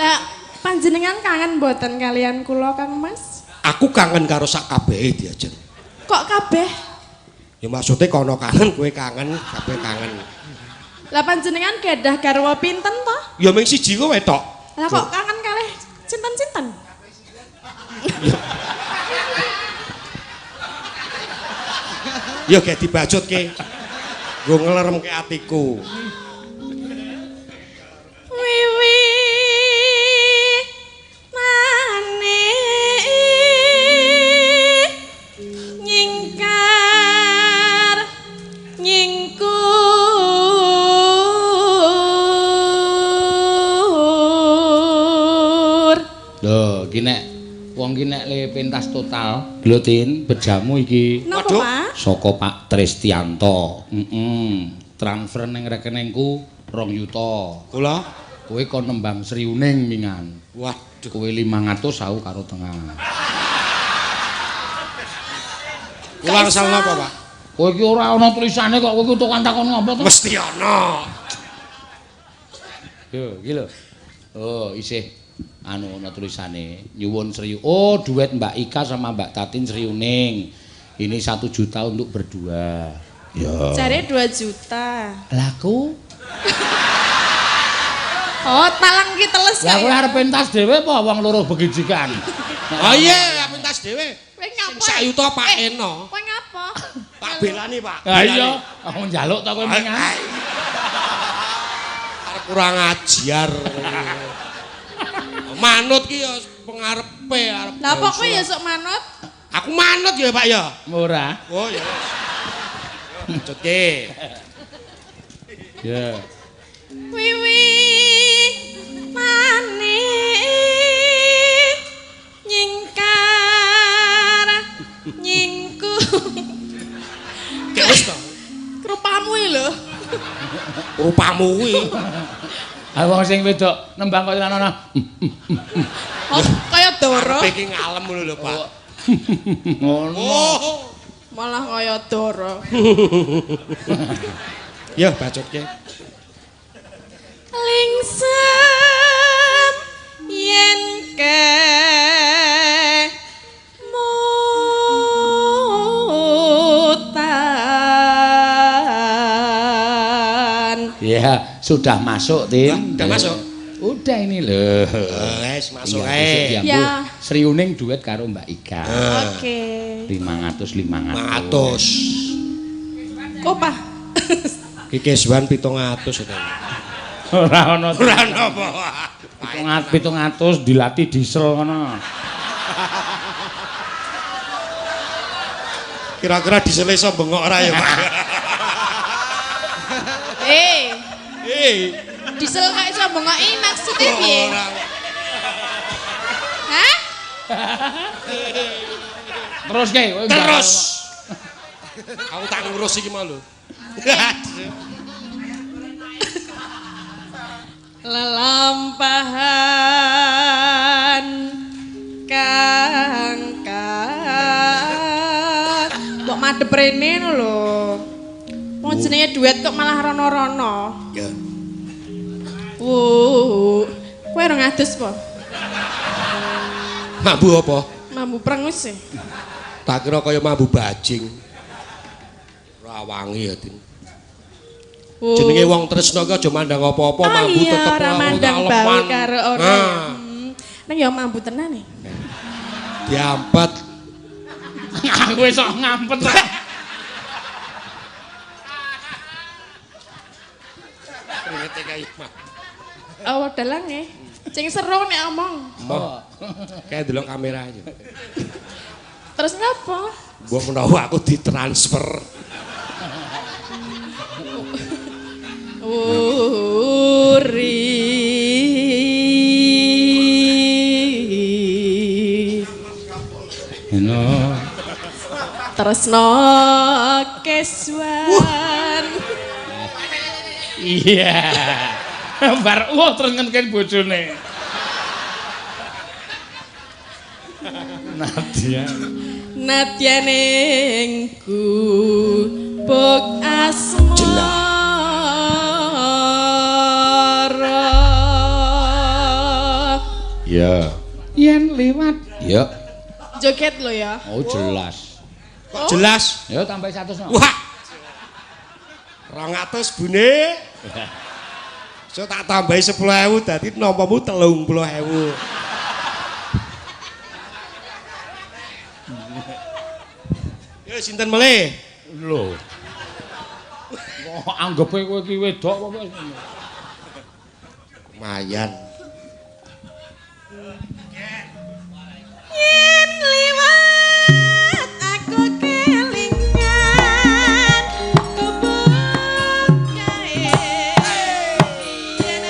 Lah panjenengan kangen mboten kalian kula Kang Mas? Aku kangen karo sak kabehe diajeng. Kok kabeh? Ya maksudnya kono kangen, kowe kangen, kabeh kangen. Lah panjenengan gadah garwa pinten to? Ya mung siji kowe tok. Lah kok kangen kalih sinten-sinten? Ya gak dibajutke. Nggo ngleremke atiku. Wiwi mane nyingkar nyingkur. Lho, iki nek wong ki nek le pentas total, Glotin bejamu iki Napa, Waduh. Pak? saka Pak Tristianto. Transfer ning rekeningku 2 yuta. Kula Kowe kon nembang Sriuning mingan. waduh. Kowe 500 aku karo tengah. Kula arsal napa, Pak? Kowe iki ora ana tulisane kok kowe iki takon ngopo to? Mesti ana. Yo, iki lho. Oh, isih anu ana tulisane nyuwun Sriu. Oh, duet Mbak Ika sama Mbak Tatin Sriuning. Ini 1 juta untuk berdua. Ya. Jare 2 juta. Laku? Oh, talang ki teles Ya kowe ya. arep pentas dhewe apa wong loro begijikan? Oh iya, pentas dhewe. Kowe ngapa? Sak yuta Pak Eno. Kowe ngapa? Tak belani, Pak. Ha iya, aku njaluk ta kowe mingan. Arep kurang ajar. Manut ki ya pengarepe arep. Lah apa kowe ya sok manut? Aku manut ya, Pak ya. Ora. Oh ya. Cutke. Ya. Wiwi mane nyingkar nyingkur. Kek wis to. Rupamu iki lho. Rupamu kuwi. Ah wong sing wedok nembang kok ana. Oh, kaya Doro. Arepe ki ngalem ngono lho, Pak. Ngono. Oh. Malah kaya Doro. Ya, bacotke. Lingsem yen ke mutan. Ya, sudah masuk, Tin. Udah masuk? Udah ini loh. Wes masuk Tinggal ae. besok diambil. Ya. Sriuning duet karo Mbak Ika. Oke. 500. Opah. Ki keswan 700 to. Ora ono. Ora napa. 700 dilatih diesel ngono. Kira-kira disele iso bengok ora ya, Pak? Diesel kok iso bengoki maksudnya piye? Ora. Hah? Terus kae kowe Terus. Aku tak ngurus iki mau lho. Lelampahan kangkang mbok madhep rene lho. Wong jenenge duet kok malah rono-rono. Ya. Kowe ora ngadus po? Mambu apa? Mambu prengus e. Tak kira kaya mambu bajing. Ora wangi ya, Din. Jenenge wong tresno ki aja mandang apa-apa, mambu iya, tetep ora mandang aleman. bau karo ora. Nah, Nang ya mambu tenan e. diampet. Aku iso ngampet. Kringete kae mah. Oh, dalang e. Sing seru nek omong. Mbah. Kayak delok kamera aja. Terus ngapa? Mbok menawa aku ditransfer. Eno. Tresno keswan. Iya. Bar terus ngenteni bojone. Nadya ning gubuk asmara. Ya. Yen liwat. Ya. Joget lo ya. Oh jelas. Kok jelas? Ya tambah 100 no. Wah. 200 bune. So tak tambahi 10.000 dadi nompamu 30.000. Yo sinten melih? Lho. Kok anggepe kowe iki wedok apa wis? Lumayan. Yen liwat aku kelingan gubuk kae. Yen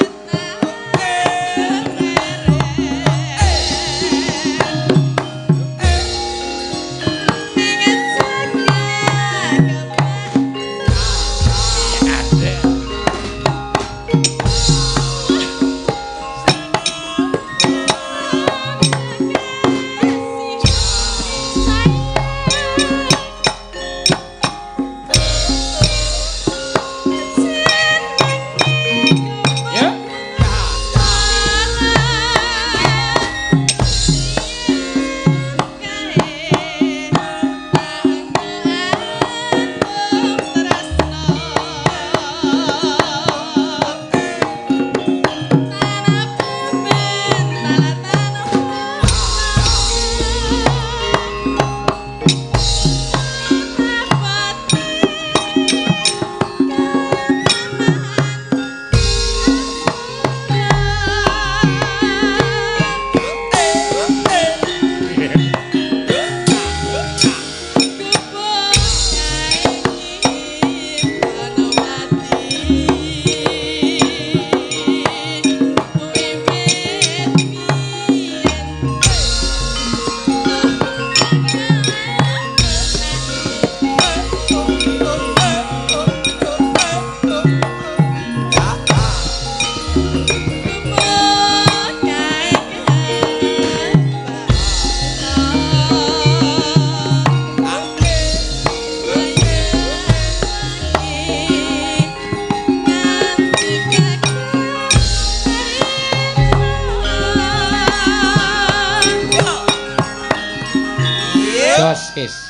Kis.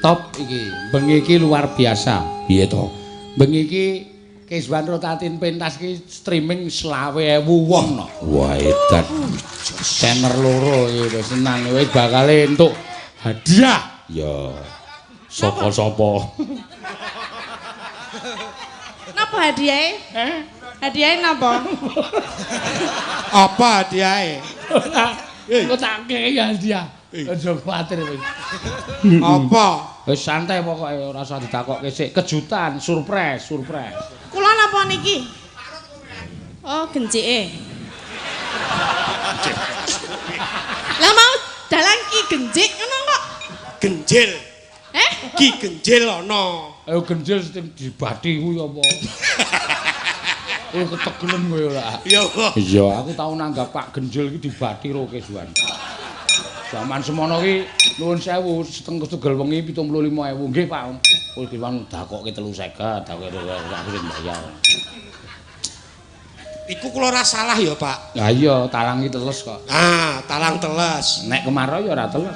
Top iki. Bengi iki luar biasa. Piye to? Bengi iki Kiswan Rotatin pentas ki streaming 20.000 wong no. Wah edan. Channel loro iki wis senang wis bakal entuk hadiah. Ya. Sapa-sapa. Napa hadiahe? Hadiahe napa? Apa hadiahe? Engko tak kei hadiah. Aja kuwatir wis. Apa? Wis santai pokoke ora usah ditakokke sik. Kejutan, surprise. Kula napa niki? Oh, gencike. Lah mau dalan ki genjik ngono kok. Genjil. Ki genjil ana. Ayo genjil sing dibati kuwi apa? Oh ketegelen kowe ora. Iya, aku tau nanggap Pak Genjil iki dibati ro Kiswan. Zaman semono ki nuwun sewu setengah tugel wengi 75.000 nggih Pak. Kul Kiswan dakokke 350 dakokke aku sing bayar. Iku kula ora salah ya, Pak. Lah iya, talang iki teles kok. Ah, talang teles. Nek kemarau ya ora teles.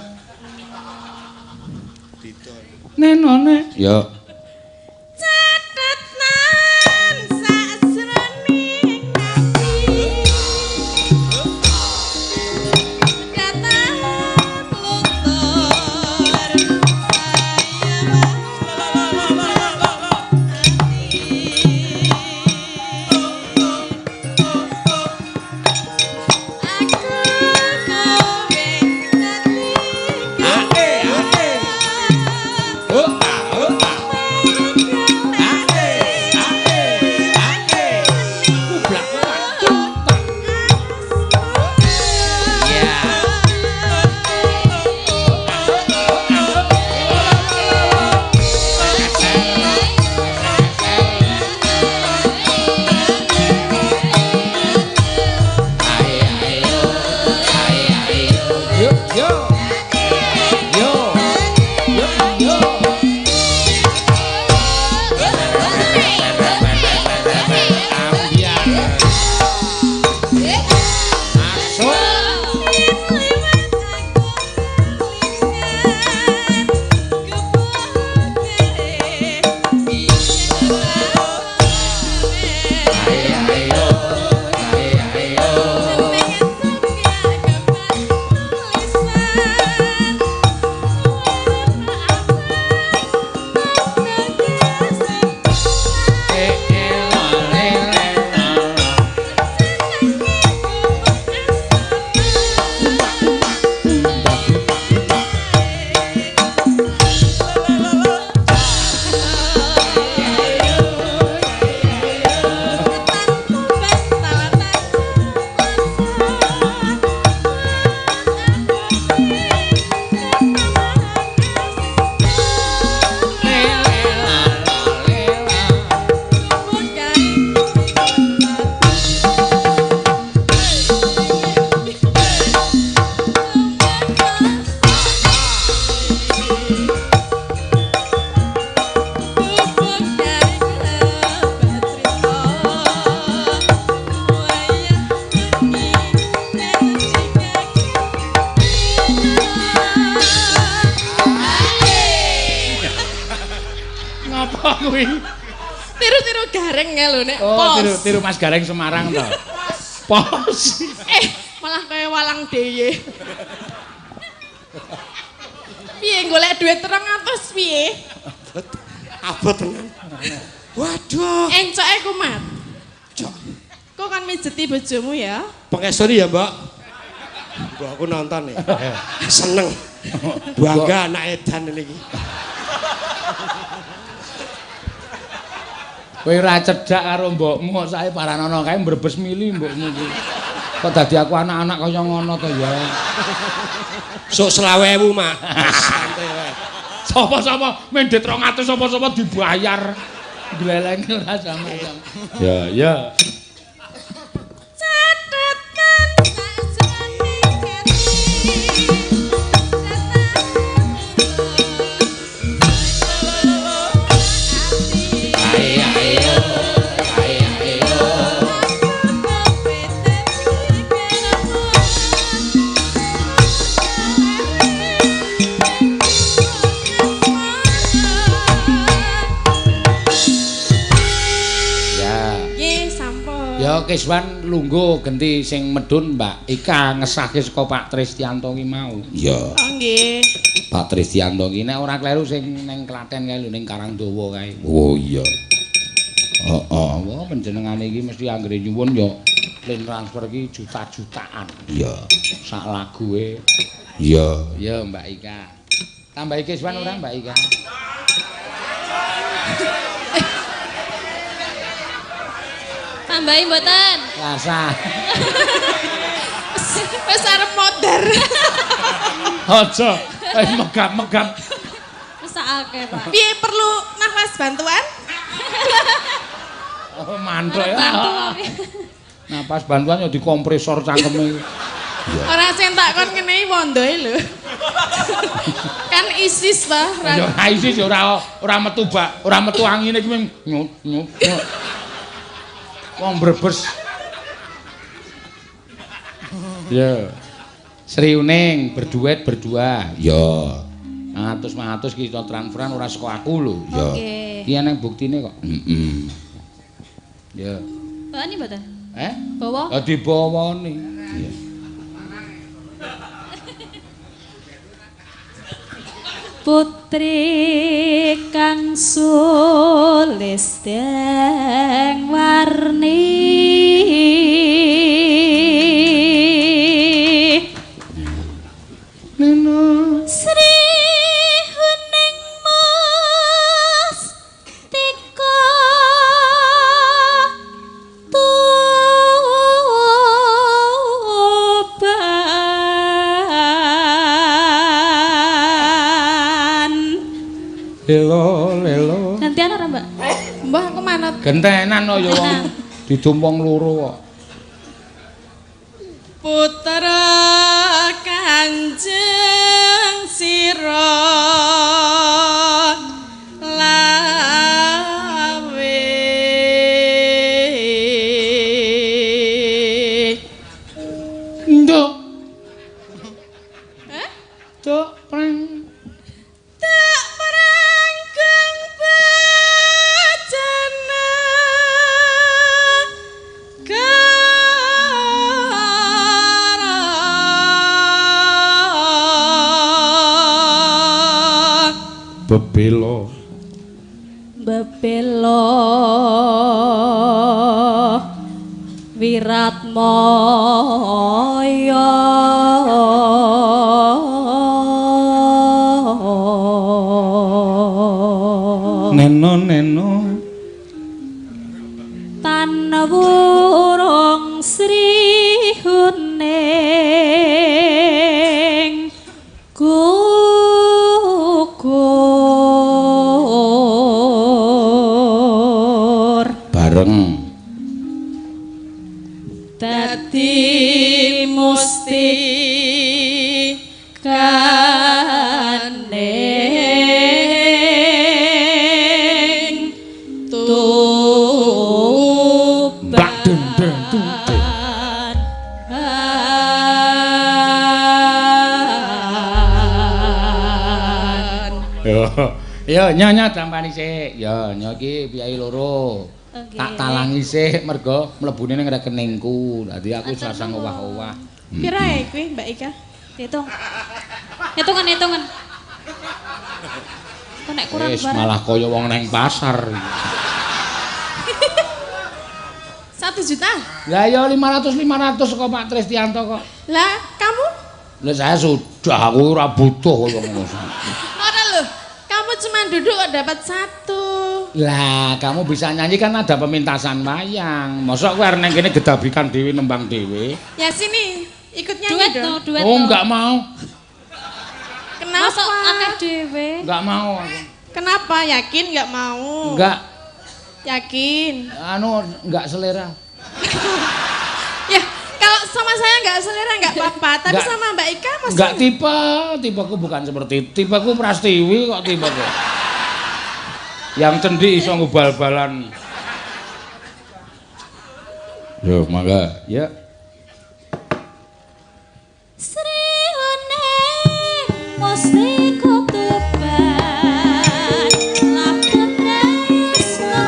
Didol. Nenone. Ya. Catetan sajroning ati. Datang luntur Yo. Apa kuwi? Tiru-tiru gareng ya lho nek Oh, pos. tiru Mas Gareng Semarang to. Pos. Malah kaya walang deye. Piye golek duit 300 piye? Abot tenan. Waduh. Encoke kumat. Cok. Kok kan mijeti bojomu ya? Pengesori ya, Mbak. Mbak aku nonton nih. Seneng. Bangga anak edan ini. Kowe ora cedhak karo mbokmu kok sae paranono kae mbrebes mili mbokmu kuwi. Kok dadi aku anak-anak kaya ngono to ya. Sok 20.000, Mak. Santai wae. Sapa-sapa mendhet 200 sapa-sapa dibayar. Gleleng ora sama-sama. Ya. Catatan sakjane Ya Kiswan lungguh genti sing medun Mbak Ika ngesahke saka Pak Tristianto ki mau. Ya. Oh nggih. Pak Tristianto ki nek ora kleru sing ning Klaten kae lho ning Karangdawa kae. Oh iya. Heeh, wah panjenengane iki mesti anggere nyuwun ya lin transfer ki juta-jutaan. Iya. Sak lague. Iya. Ya Mbak Ika. Tambahi Kiswan ora Mbak Ika? Tambahi mboten. Rasa. Wis arep modar. Aja, megap-megap. Wis akeh, Pak. Piye perlu nafas bantuan? Oh, mantuk ya. Bantu. Napas bantuan ya dikompresor cangkeme. Ora sing tak kon ngene wondoe lho. Kan ISIS ta? Ya ora isis ya ora metu bak, ora metu angine iki nyut. Wong Brebes. Ya. Sri Uning berduet berdua. Ya. 100 kita transferan ora saka aku lho. Ya. Iki ana buktine kok. Heeh. Ya. Bawani mboten? Bawa? Ya dibawani. Iya. Putri kang sulisteng warni Neno Sri Huning Mustika Tuban lelo. gantian ora Mbak? Mbah aku manut. Gentenan kok ya wong ditumpung loro kok. Putra Kanjeng Sira lawe Nduk. Nduk preng. tak peranggung bajana Bebelo. Bebelo Wiratmaya Neno tan wurung Sri Huning gugur bareng dadi musti kaning Mbak deng deng deng deng. Ya nyonya dampani sik. Ya nyo iki piyai loro. Oke. Tak talangi sik mergo mlebune ning rekeningku. Dadi aku wis rasa ngowah-owah. Pira ae kuwi Mbak Ika? Hitung. Hitungan. Kok nek kurang Wis barang. malah kaya wong nang pasar. 1 juta. Lah ya 500 kok Pak Tristianto kok. Lah, kamu? Lah saya sudah aku ora butuh kaya ngono. Ora loh. Kamu cuma duduk kok dapat 1. Lah, kamu bisa nyanyi kan ada pementasan wayang. Mosok kowe arep nang kene gedabikan dhewe nembang dhewe? Ya sini, ikut nyanyi Duet dong. no, duet Oh, no. enggak mau. Kenapa? Masuk akeh dhewe. Enggak mau aku. Kenapa? Yakin nggak mau? Enggak Yakin. enggak selera. Ya, kalau sama saya nggak selera nggak apa-apa, tapi Nggak. sama Mbak Ika masih. Enggak tipeku bukan seperti itu. Tipeku Prastiwi kok tipeku. Yang cendi iso ngubal-balan. Yo, mangga. Ya. Sriwane mesti kutuban lakon tresno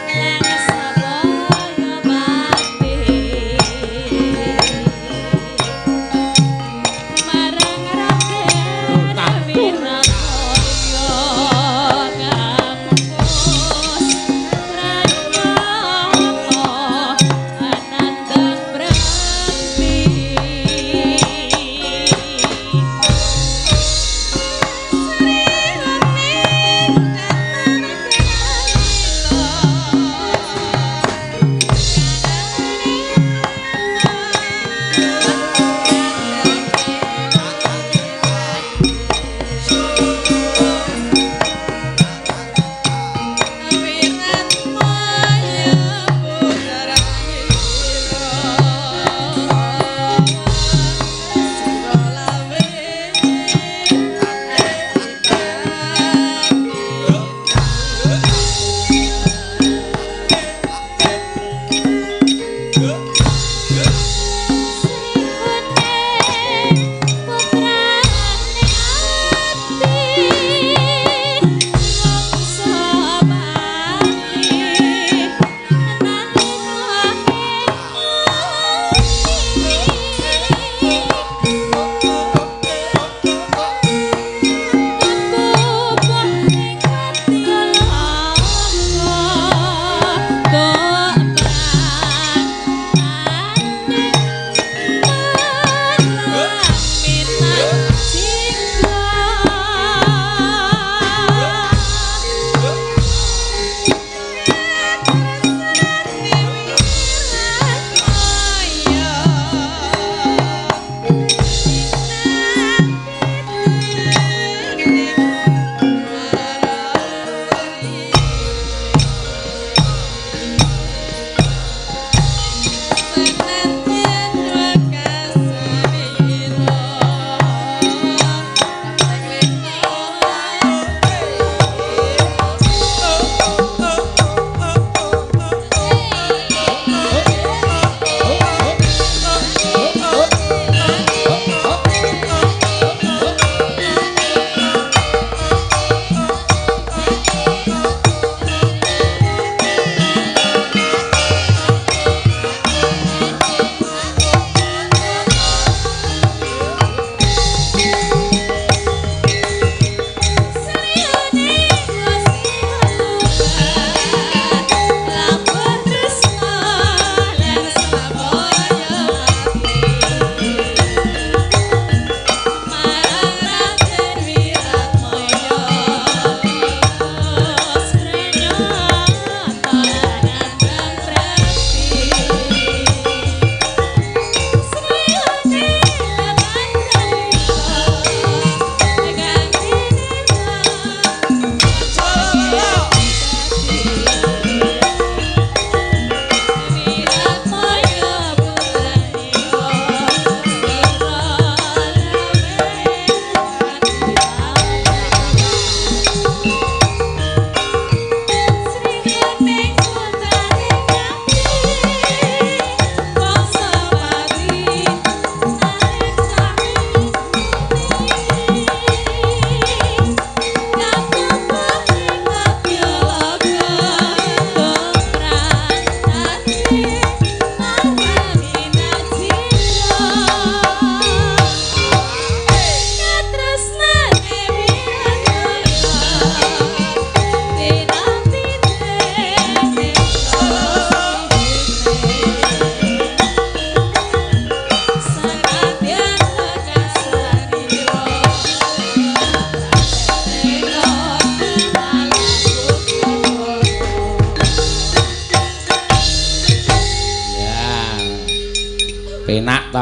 lan sabaya bakti marang Raden Wiratoyo ngampus pranyoto ananda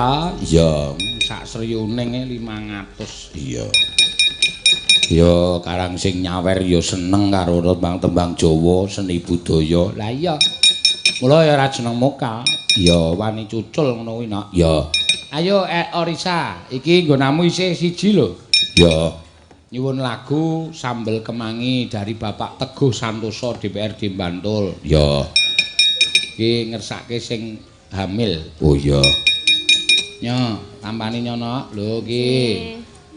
ta? Iya, sak sriyuning 500. Iya. Ya karang sing nyawer ya seneng karo tembang-tembang Jawa, seni budaya. Lah iya. Mula ya ora jeneng mokal. Ya wani cucul ngono kuwi nak. Ya. Ayo Orisa, iki nggonamu isih siji lho. Ya. Nyuwun lagu Sambel Kemangi dari Bapak Teguh Santoso DPRD Bantul. Ya. Iki ngersake sing hamil. Oh iya. Nyo, tampani nyono. Lho iki.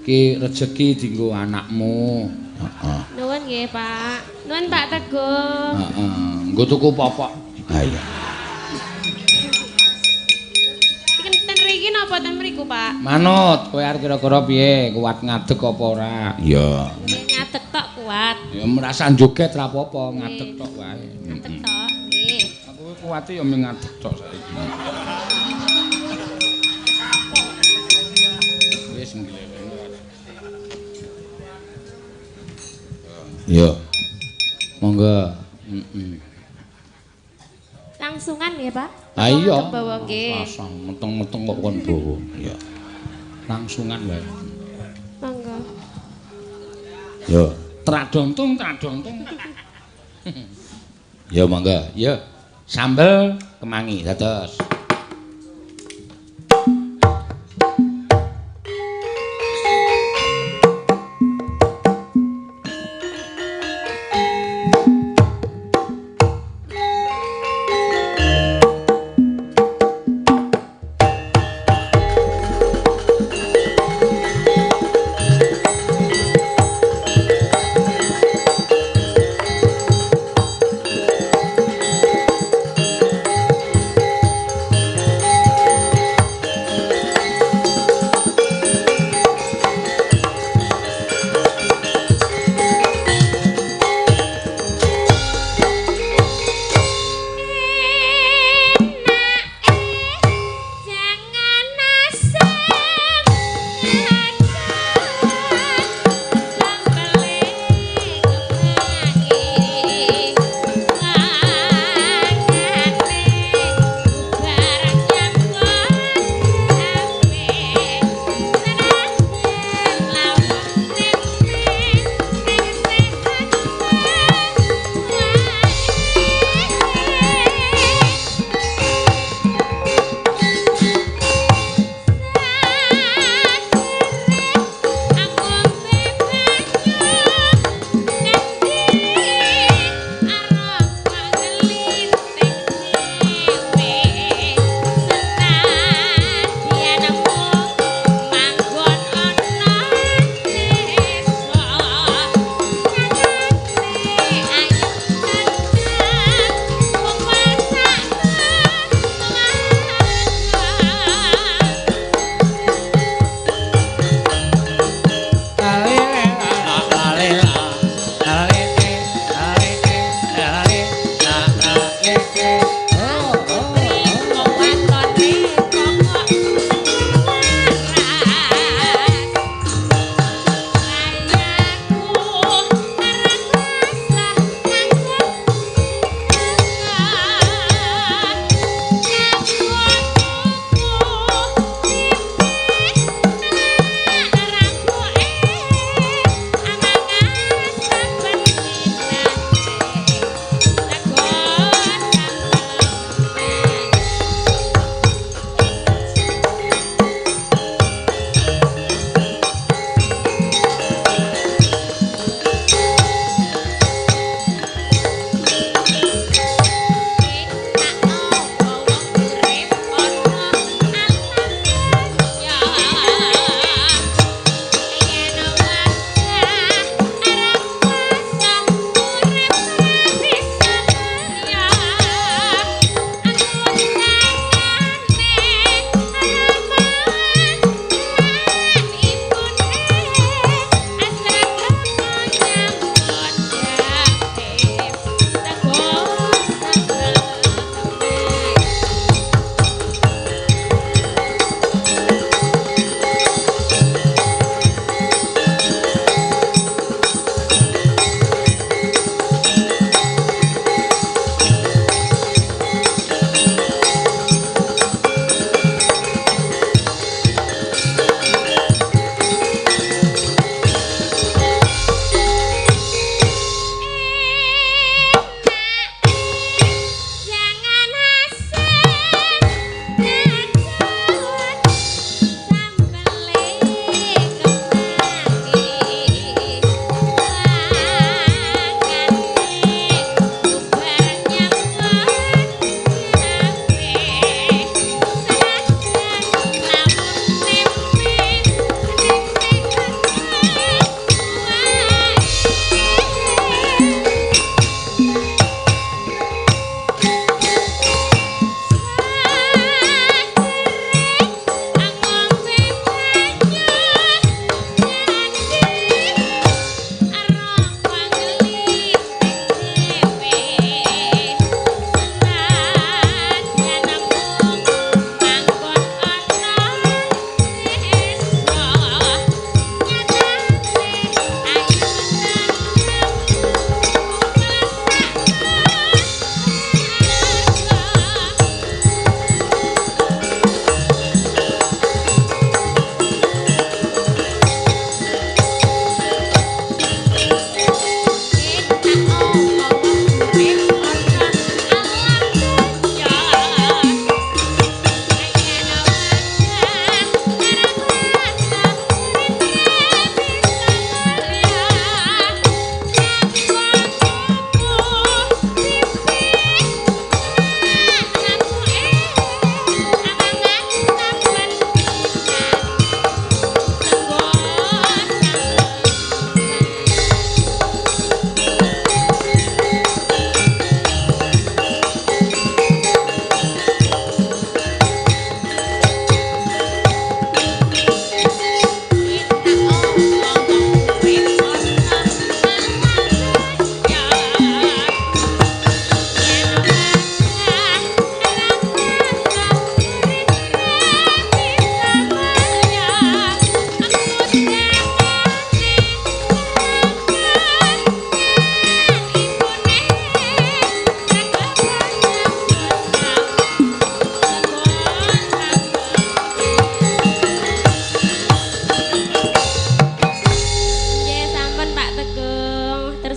Iki rejeki dienggo anakmu. Heeh. Nuwun nggih, Pak. Nuwun Pak Teguh. Heeh. Nggo tuku popok. Ha iya. Iki ten mriki napa ten mriku, Pak? Manut, kowe arep kira-kira piye? Kuat ngadeg apa ora? Iya. Ngadeg tok kuat. Ya merasa joget ra apa-apa, ngadeg tok wae. Ngadeg tok, nggih. Aku kuwate ya mung ngadeg tok saiki. Wis nggileh. Ya. Monggo. Langsungan nggih, Pak? Ha iya. Bawa nggih. Pasang meteng-meteng kok kon bawa. Ya. Langsungan wae. Monggo. Ya, tradontung. Ya monggo. Ya. Sambel Kemangi dados.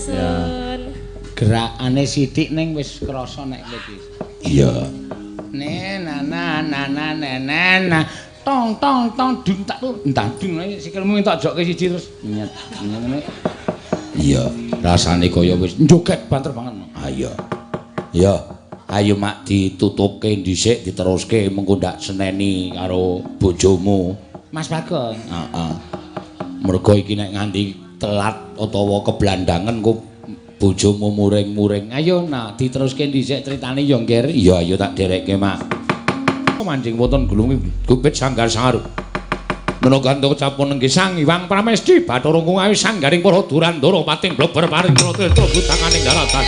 Sun. Gerakane sithik ning wis krasa nek kowe iki. Iya. Na tong dung tak tur ndadung sikilmu tak jokke siji terus nyet ngene. Iya, rasane kaya wis njoget banter banget. Ayo. Ya, ayo mak ditutuke dhisik diteruske mengko ndak seneni karo bojomu. Mas Bagong. Heeh. Mergo iki nek nganti telat utawa keblandangan kok bojomu muring-muring. Ayo nak diteruske dhisik critane yo ngger. Iya ayo tak derekke mak. Mancing wonten gulunge gupit sanggar sangaru. Menogantho capon nggih Sang Hyang Pramesti Bathara Kungawi sanggaring para durandara pating bleber paring rata butanganing daratan.